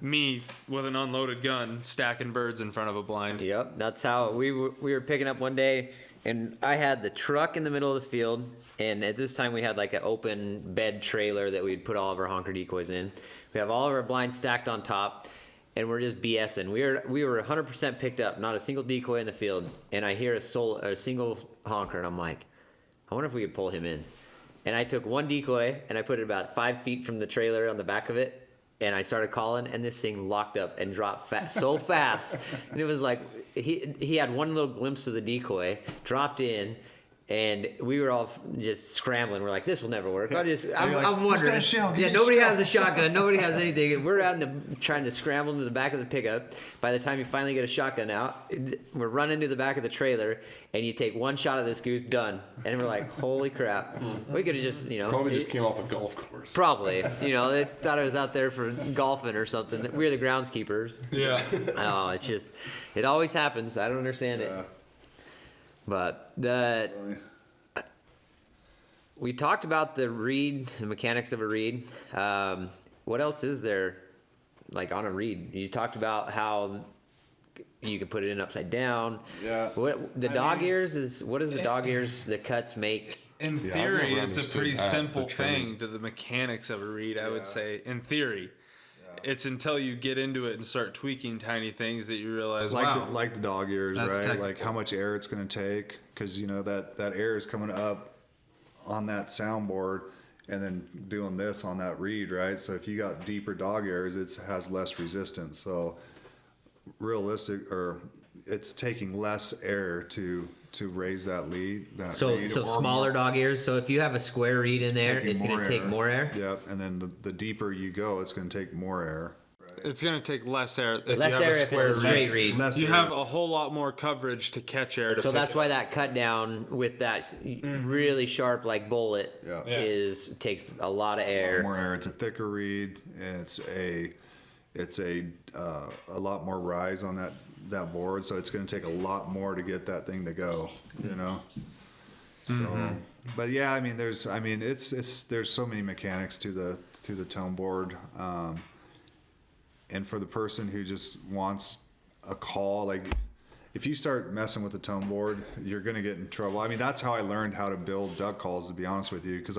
me with an unloaded gun stacking birds in front of a blind. Yep, that's how we were picking up one day, and I had the truck in the middle of the field, and at this time we had like an open bed trailer that we'd put all of our honker decoys in. We have all of our blinds stacked on top, and we're just BSing. We were 100% picked up, not a single decoy in the field, and I hear a single honker, and I'm like, I wonder if we could pull him in. And I took one decoy, and I put it about 5 feet from the trailer on the back of it, and I started calling, and this thing locked up and dropped so fast. And it was like, he had one little glimpse of the decoy, dropped in, and we were all just scrambling. We're like, this will never work. I'm like, wondering. "Who's got a shell? Give Yeah, me a nobody shell." has a shotgun. Nobody has anything. We're out trying to scramble into the back of the pickup. By the time you finally get a shotgun out, we're running to the back of the trailer, and you take one shot of this goose, done. And we're like, holy crap. We could have just, Probably just came off a golf course. Probably. They thought I was out there for golfing or something. We're the groundskeepers. Yeah. Oh, it's just, it always happens. I don't understand it. But we talked about the reed, the mechanics of a reed. What else is there, like on a reed? You talked about how you can put it in upside down. Yeah. What the dog ears is? What does the dog ears? The cuts make. In Yeah, I've theory, never it's a understood pretty that, simple the trimming. thing to the mechanics of a reed, I would Yeah. say. In theory. It's until you get into it and start tweaking tiny things that you realize, like wow. the dog ears, That's right? technical. Like how much air it's going to take, because that air is coming up on that soundboard, and then doing this on that reed, right? So if you got deeper dog ears, it has less resistance. So it's taking less air to raise that lead. So reed, or smaller more. dog ears. So if you have a square reed in there, taking it's going to take more air. Yep, and then the deeper you go, it's going to take more air. Right. It's going to take less air if Less you have air a if square it's a straight reed. Less You air. have a whole lot more coverage to catch air. So that's why that cut down with that really sharp like bullet Yeah. takes a lot of air. More air. It's a thicker reed. And it's a lot more rise on that board, so it's going to take a lot more to get that thing to go. You know. So, but yeah, I mean, there's so many mechanics to the tone board, and for the person who just wants a call, like if you start messing with the tone board, you're going to get in trouble. I mean, that's how I learned how to build duck calls, to be honest with you, because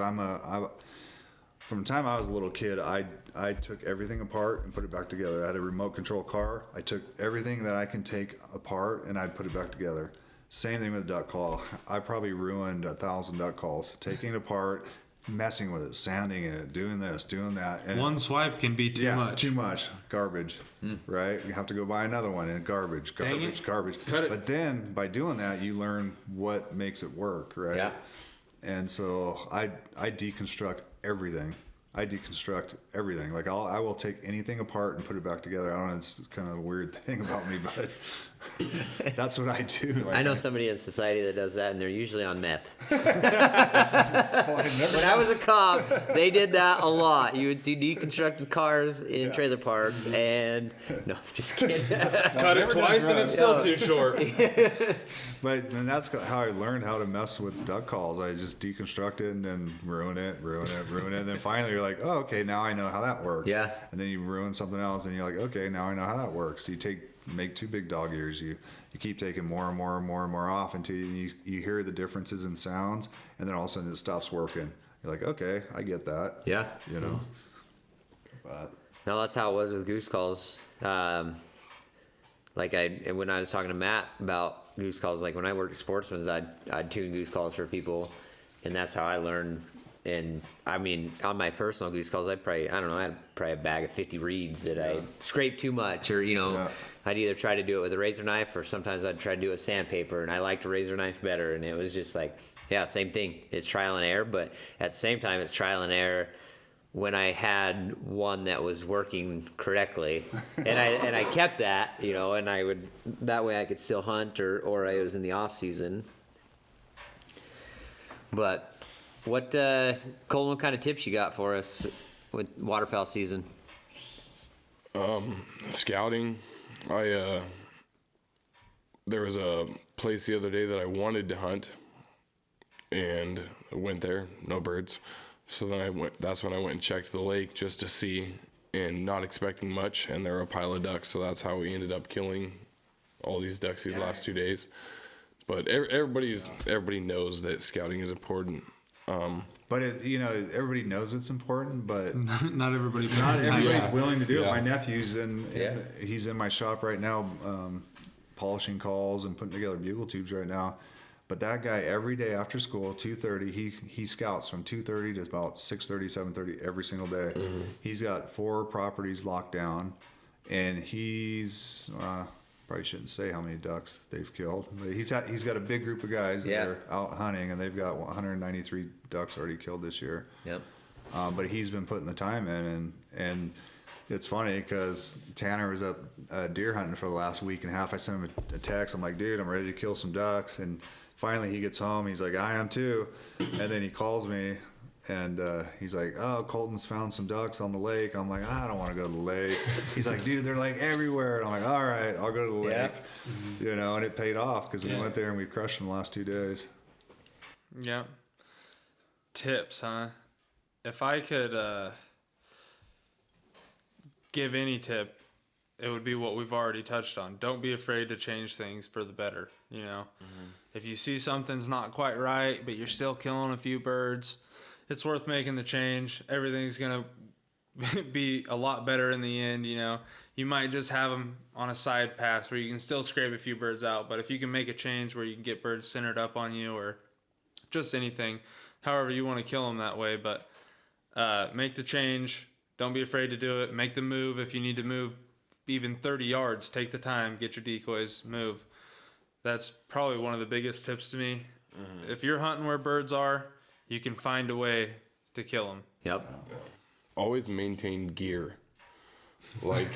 from the time I was a little kid, I took everything apart and put it back together. I had a remote control car. I took everything that I can take apart and I'd put it back together. Same thing with a duck call. I probably ruined 1,000 duck calls, taking it apart, messing with it, sanding it, doing this, doing that. And one swipe can be too much. too much. Garbage, right? You have to go buy another one and garbage. Cut it. But then by doing that, you learn what makes it work, right? Yeah. And so I deconstruct everything. Like I will take anything apart and put it back together. I don't know, it's kind of a weird thing about me, but that's what I do. Like, I know somebody in society that does that, and they're usually on meth. I never When I was a cop, they did that a lot. You would see deconstructed cars in trailer parks, and no, just kidding. Cut it twice and it's still too short. But then that's how I learned how to mess with duck calls. I just deconstruct it and then ruin it. And then finally you're like, oh, okay, now I know how that works. Yeah. And then you ruin something else and you're like, okay, now I know how that works. You make 2 big dog ears. You keep taking more and more off until you hear the differences in sounds, and then all of a sudden it stops working. You're like, okay, I get that. Yeah. You know. But No, that's how it was with goose calls. When I was talking to Matt about goose calls, like when I worked at Sportsman's, I'd tune goose calls for people, and that's how I learned. And I mean, on my personal goose calls, I had probably a bag of 50 reeds that I scraped too much, or I'd either try to do it with a razor knife, or sometimes I'd try to do it with sandpaper, and I liked a razor knife better. And it was just like, yeah, same thing. It's trial and error, but at the same time, it's trial and error when I had one that was working correctly, and I kept that, and I would, that way I could still hunt, or I was in the off season. But Colin, what kind of tips you got for us with waterfowl season? Scouting. There was a place the other day that I wanted to hunt, and I went there, no birds. So then that's when I went and checked the lake just to see, and not expecting much, and there were a pile of ducks. So that's how we ended up killing all these ducks these last 2 days. But everybody knows that scouting is important. But everybody knows it's important, but Not everybody. not everybody's willing to do it. Yeah. My nephew's he's in my shop right now, polishing calls and putting together bugle tubes right now. But that guy, every day after school, 2:30, he scouts from 2:30 to about 6:30, 7:30 every single day. Mm-hmm. He's got 4 properties locked down, and he's probably shouldn't say how many ducks they've killed. But he's got a big group of guys that are out hunting, and they've got 193 ducks already killed this year. Yep. But he's been putting the time in, and it's funny because Tanner was up deer hunting for the last week and a half. I sent him a text. I'm like, dude, I'm ready to kill some ducks. And finally he gets home. He's like, I am too. And then he calls me, and he's like, oh, Colton's found some ducks on the lake. I'm like, I don't want to go to the lake. He's like, dude, they're like everywhere. And I'm like, all right, I'll go to the lake. Yeah. And it paid off because we went there and we crushed them the last 2 days. Yeah. Tips, huh? If I could give any tip, it would be what we've already touched on. Don't be afraid to change things for the better, If you see something's not quite right, but you're still killing a few birds, it's worth making the change. Everything's going to be a lot better in the end, You might just have them on a side pass where you can still scrape a few birds out, but if you can make a change where you can get birds centered up on you, or just anything, however you want to kill them that way, but make the change. Don't be afraid to do it. Make the move. If you need to move even 30 yards, take the time, get your decoys, move. That's probably one of the biggest tips to me. Mm-hmm. If you're hunting where birds are, you can find a way to kill them. Yep. Always maintain gear. Like,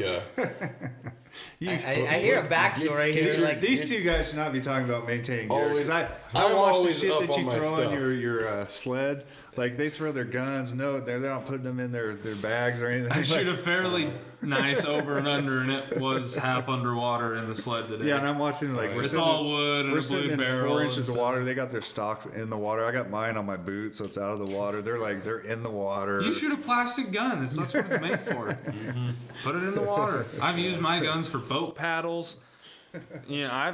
I hear a backstory here. Like These two guys should not be talking about maintaining gear. Always- Because I I'm watch the always shit up that on you my throw stuff. in your sled. Like they throw their guns. No, they're not putting them in their bags or anything. I shoot a fairly nice over and under, and it was half underwater in the sled today. Yeah, and I'm watching like It's all wood and we're a blue sitting in barrel 4 and inches of stuff. water. They got their stocks in the water. I got mine on my boot, so it's out of the water. They're in the water. You shoot a plastic gun. That's what it's made for. Put it in the water. I've used my guns for boat paddles. You know,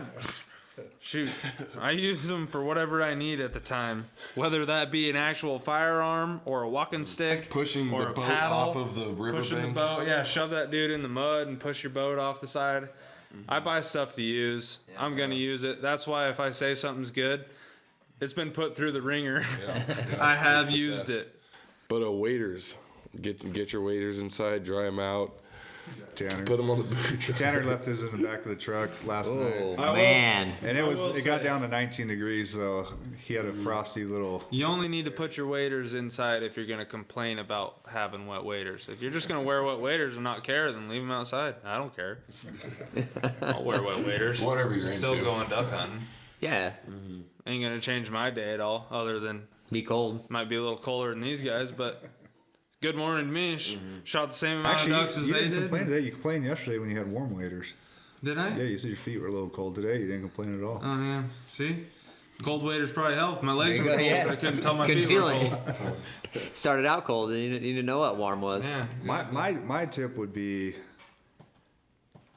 I use them for whatever I need at the time, whether that be an actual firearm or a walking stick, pushing or the a boat paddle, off of the pushing riverbank. the boat. Yeah, shove that dude in the mud and push your boat off the side. I buy stuff to use. I'm gonna use it. That's why if I say something's good, it's been put through the ringer. I have used it. But waders, get your waders inside, dry them out, Tanner. put them on the boot. Tanner left his in the back of the truck last night. oh man. And I will it got say- down to 19 degrees, so he had a frosty little. You only need to put your waders inside if you're going to complain about having wet waders. If you're just going to wear wet waders and not care, then leave them outside. I don't care. I'll wear wet waders. Whatever you're Still into. going duck hunting. Yeah. Ain't going to change my day at all, other than Be cold. might be a little colder than these guys, but good morning to me. Shot the same amount Actually, of ducks as you they didn't did. complain today. You complained yesterday when you had warm waders. Did I? Yeah, you said your feet were a little cold today. You didn't complain at all. Oh, yeah. See? Cold waders probably helped. My legs There were you cold. go, yeah. I couldn't tell my Couldn't feet feel were it. cold. Started out cold and you didn't know what warm was. Yeah. My tip would be,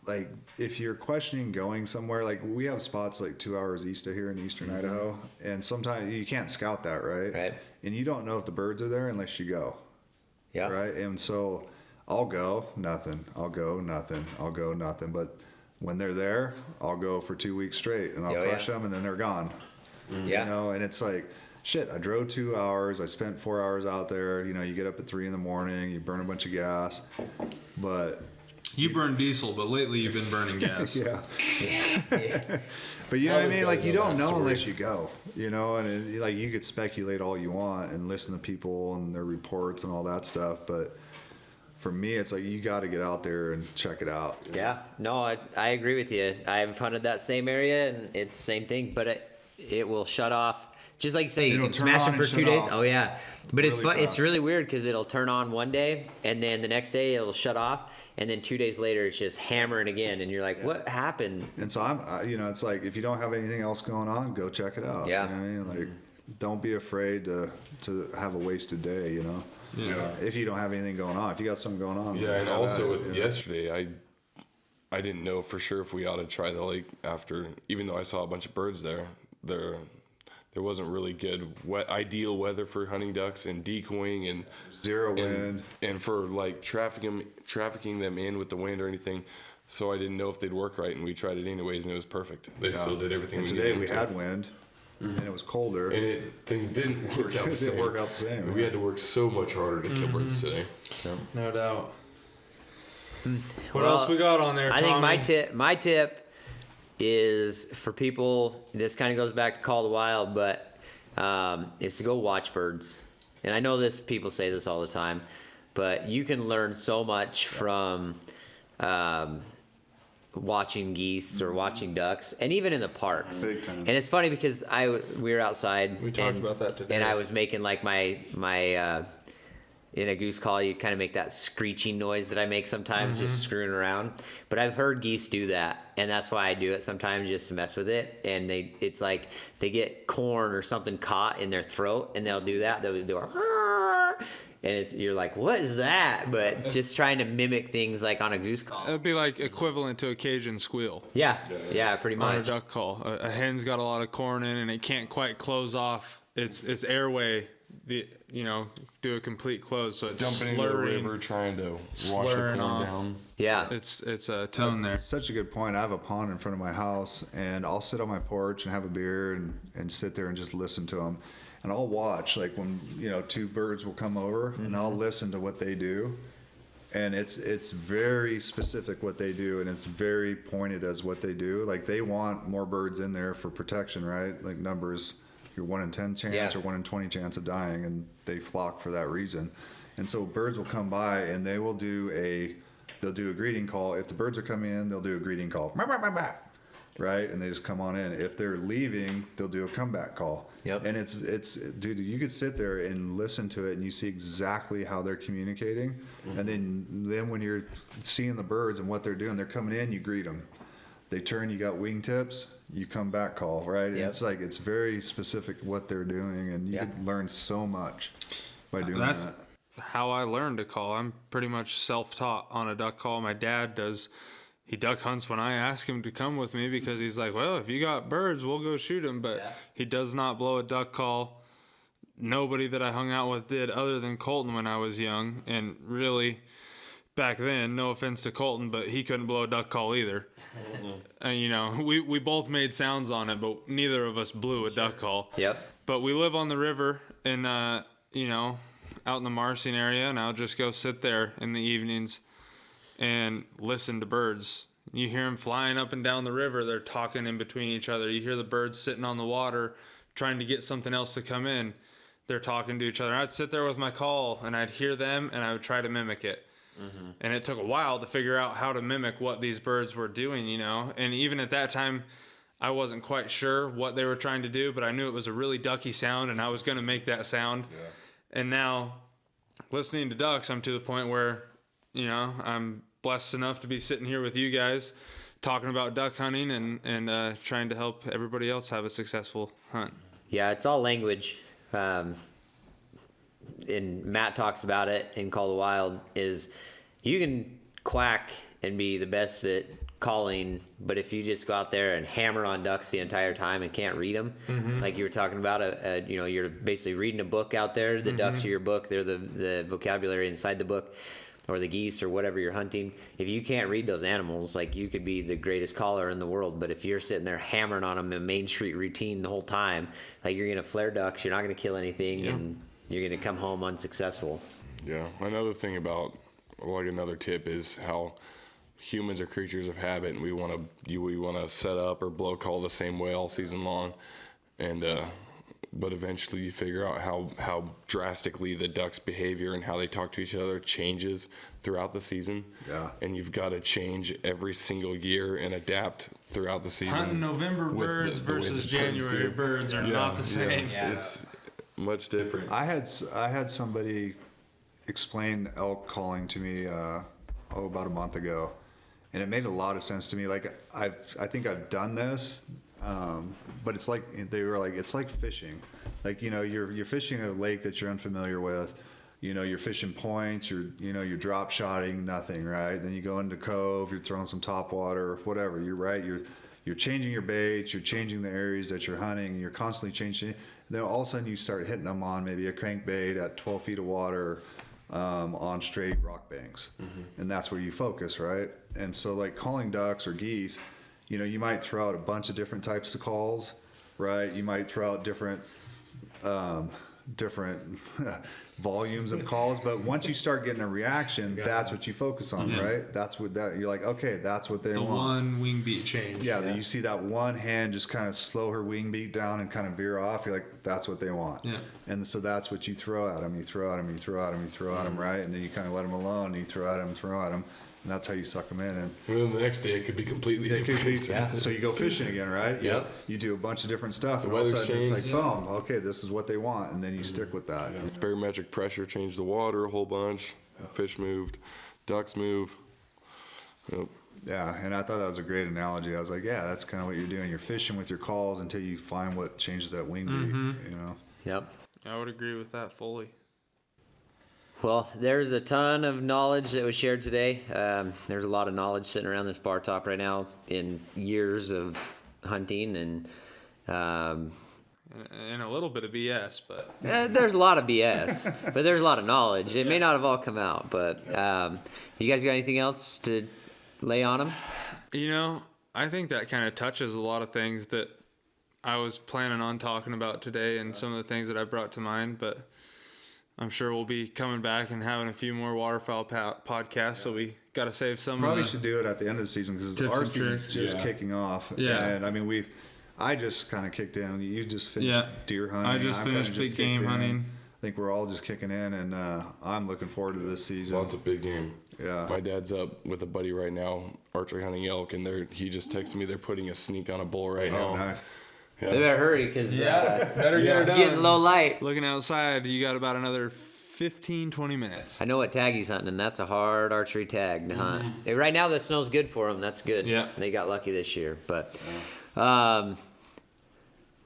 like, if you're questioning going somewhere, like we have spots like 2 hours east of here in eastern Idaho, and sometimes you can't scout that, right? Right. And you don't know if the birds are there unless you go, Yeah. right? And so I'll go, nothing. I'll go, nothing. I'll go, nothing. But when they're there, I'll go for 2 weeks straight, and I'll Oh, yeah. crush them, and then they're gone. Yeah. You know, and it's like, shit, I drove 2 hours. I spent 4 hours out there. You know, you get up at 3 a.m, you burn a bunch of gas. But, You burn diesel, but lately you've been burning gas. yeah. Yeah. But you know what I mean? Like, you don't know story. unless you go, you know, and like, you could speculate all you want and listen to people and their reports and all that stuff. But for me, it's like, you got to get out there and check it out. Yeah, no, I agree with you. I've hunted that same area and it's the same thing, but it will shut off. Just like you say, you It'll can turn smash on it for and 2 shut days. off. Oh yeah, but it's Really fun. It's fast. really weird because it'll turn on one day and then the next day it'll shut off, and then 2 days later it's just hammering again, and you're like, what happened? And so you know, it's like, if you don't have anything else going on, go check it out. Yeah. You know what I mean? Like, don't be afraid to have a wasted day, you know? Yeah. If you don't have anything going on. If you got something going on. Yeah, and have also at it, with you know? yesterday, I didn't know for sure if we ought to try the lake after, even though I saw a bunch of birds there. There wasn't really good, ideal weather for hunting ducks and decoying and Zero wind. and for like trafficking them in with the wind or anything. So I didn't know if they'd work right, and we tried it anyways, and it was perfect. They still did everything. And we today needed we them to. had wind, and it was colder. And things didn't work out the It same. didn't work out the same, We yeah. had to work so much harder to kill birds today. No doubt. What Well, else we got on there, I Tommy? think my tip is for people. This kind of goes back to Call the Wild, but is to go watch birds. And I know this, people say this all the time, but you can learn so much from watching geese or watching ducks, and even in the parks. Big time. And it's funny because we were outside. We talked about that today. And I was making like my in a goose call, you kind of make that screeching noise that I make sometimes, just screwing around. But I've heard geese do that, and that's why I do it sometimes, just to mess with it. And it's like they get corn or something caught in their throat, and they'll do that. They'll do and you're like, what is that? But just trying to mimic things like on a goose call. It'd be like equivalent to a Cajun squeal Yeah, pretty on a much. duck call. A hen's got a lot of corn in, and it can't quite close off its airway. Do a complete close, so it's Jumping into the slurring. river, trying to wash the slurring corn off. down. Yeah, It's a tone there. It's such a good point. I have a pond in front of my house, and I'll sit on my porch and have a beer and sit there and just listen to them. And I'll watch, like, when, two birds will come over, and I'll listen to what they do. And it's very specific what they do, and it's very pointed as what they do. Like, they want more birds in there for protection, right? Like, numbers, your 1 in 10 chance Yeah. or 1 in 20 chance of dying, and they flock for that reason. And so birds will come by, and they will do they'll do a greeting call. If the birds are coming in, they'll do a greeting call. Bah, bah, bah, bah. Right, and they just come on in. If they're leaving, they'll do a comeback call. Yep. And it's dude, you could sit there and listen to it, and you see exactly how they're communicating. And then when you're seeing the birds and what they're doing, they're coming in, you greet them. They turn, you got wingtips, you come back call, right? And Yep. it's like it's very specific what they're doing, and you could learn so much by doing That's that. how I learned to call. I'm pretty much self-taught on a duck call. My dad does. He duck hunts when I ask him to come with me because he's like, well, if you got birds, we'll go shoot them. But he does not blow a duck call. Nobody that I hung out with did other than Colton when I was young. And really, back then, no offense to Colton, but he couldn't blow a duck call either. And, you know, we both made sounds on it, but neither of us blew a duck call. Yep. But we live on the river and, you know, out in the Marcin area, and I'll just go sit there in the evenings and listen to birds. You hear them flying up and down the river. They're talking in between each other. You hear the birds sitting on the water trying to get something else to come in. They're talking to each other. I'd sit there with my call, and I'd hear them, and I would try to mimic it. And it took a while to figure out how to mimic what these birds were doing, you know. And even at that time, I wasn't quite sure what they were trying to do, but I knew it was a really ducky sound, and I was going to make that sound. Yeah. And now, listening to ducks, I'm to the point where, you know, I'm blessed enough to be sitting here with you guys talking about duck hunting and trying to help everybody else have a successful hunt. Yeah, it's all language. And Matt talks about it in Call the Wild is you can quack and be the best at calling, but if you just go out there and hammer on ducks the entire time and can't read them, like you were talking about, you know, you're basically reading a book out there. The ducks are your book. They're the vocabulary inside the book, or the geese or whatever you're hunting. If you can't read those animals, like you could be the greatest caller in the world, but if you're sitting there hammering on them in Main Street routine the whole time, like you're going to flare ducks, you're not going to kill anything, and you're going to come home unsuccessful. Yeah. Another thing about, like, another tip is how humans are creatures of habit, and we want to set up or blow call the same way all season long, and but eventually you figure out how drastically the ducks' behavior and how they talk to each other changes throughout the season. Yeah. And you've got to change every single year and adapt throughout the season. Hunting November with birds the way versus the January do. birds are not the same. Yeah. It's much different. I had somebody explain elk calling to me about a month ago, and it made a lot of sense to me. Like I think I've done this, but it's like they were like it's like fishing. Like, you know, you're fishing a lake that you're unfamiliar with. You know, you're fishing points. You're drop shotting nothing, right? Then you go into cove. You're throwing some top water, whatever. You're right. You're changing your baits. You're changing the areas that you're hunting. And you're constantly changing. Then all of a sudden you start hitting them on maybe a crankbait at 12 feet of water. On straight rock banks, and that's where you focus, right? And so, like calling ducks or geese, you know, you might throw out a bunch of different types of calls, right? You might throw out different volumes of calls, but once you start getting a reaction, that's what you focus on, right? That's what you're like, okay, that's what they The want. one wing beat change. Yeah, you see that one hand just kind of slow her wing beat down and kind of veer off. You're like, that's what they want. Yeah. And so that's what you throw at them. You throw at them, you throw at them, you throw at them, right? And then you kind of let them alone. And you throw at them, and that's how you suck them in. And then the next day it could be completely it could be, different. so you go fishing again, right? Yep. You do a bunch of different stuff, and all of a weather's sudden it's like, changed. boom, okay, this is what they want, and then you stick with that. Yeah. Barometric pressure changed the water a whole bunch. Fish moved, ducks move. Yep. Yeah, and I thought that was a great analogy. I was like, yeah, that's kind of what you're doing. You're fishing with your calls until you find what changes that wing beat, you know? Yep. I would agree with that fully. Well, there's a ton of knowledge that was shared today. There's a lot of knowledge sitting around this bar top right now in years of hunting, and And a little bit of BS, but there's a lot of BS, but there's a lot of knowledge. It may not have all come out, but you guys got anything else to lay on them? you know, I think that kind of touches a lot of things that I was planning on talking about today and some of the things that I brought to mind, but I'm sure we'll be coming back and having a few more waterfowl podcasts, so we got to save some Probably of the should do it at the end of the season because tips our and season's tricks. just Yeah. kicking off. Yeah. And I mean, I just kind of kicked in. You just finished Yeah. deer hunting. I just I've kinda finished big kicked game in. hunting. think we're all just kicking in, and I'm looking forward to this season. Well, it's a big game. Yeah. My dad's up with a buddy right now, archery hunting elk, and he just texted me they're putting a sneak on a bull right now. Oh, nice. They better hurry because better get her done. getting low light. Looking outside, you got about another 15, 20 minutes. I know what tag he's hunting, and that's a hard archery tag to hunt. Right now, the snow's good for them. That's good. Yeah. They got lucky this year. But, yeah,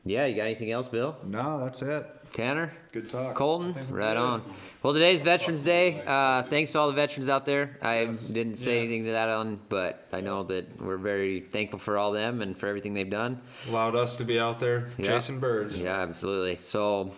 you got anything else, Bill? No, that's it. Tanner? Good talk. Colton? Right on. Well, today's Veterans Day. Thanks to all the veterans out there. I didn't say anything to that on, but I know that we're very thankful for all them and for everything they've done. Allowed us to be out there chasing birds. Yeah, absolutely. So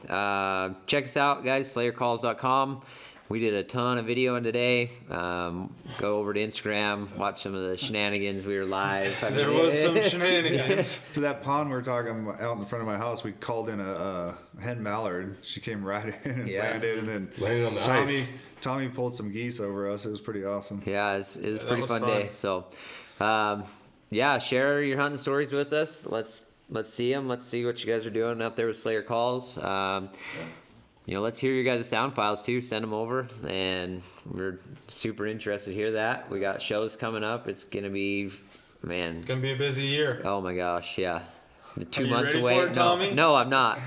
check us out, guys, SlayerCalls.com. We did a ton of videoing today. Go over to Instagram, watch some of the shenanigans. We were live. I mean, There was some shenanigans. So that pond we were talking about out in front of my house, we called in a hen mallard. She came right in and landed, and then Landed on the ice. Tommy pulled some geese over us. It was pretty awesome. Yeah, it was a pretty was fun fun. day. So, yeah, share your hunting stories with us. Let's see them. Let's see what you guys are doing out there with Slayer Calls. You know, let's hear your guys' sound files too. Send them over, and we're super interested to hear that. We got shows coming up. It's gonna be, man. Gonna be a busy year. Oh my gosh, yeah. 2 you months ready away. for it, Tommy? No, I'm not.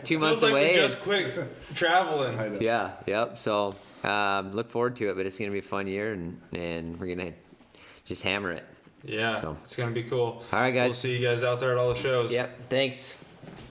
2 months Feels like away. we just quit traveling. Yeah, yep. So look forward to it, but it's gonna be a fun year, and we're gonna just hammer it. Yeah, So. it's gonna be cool. All right, guys. We'll see you guys out there at all the shows. Yep. Thanks.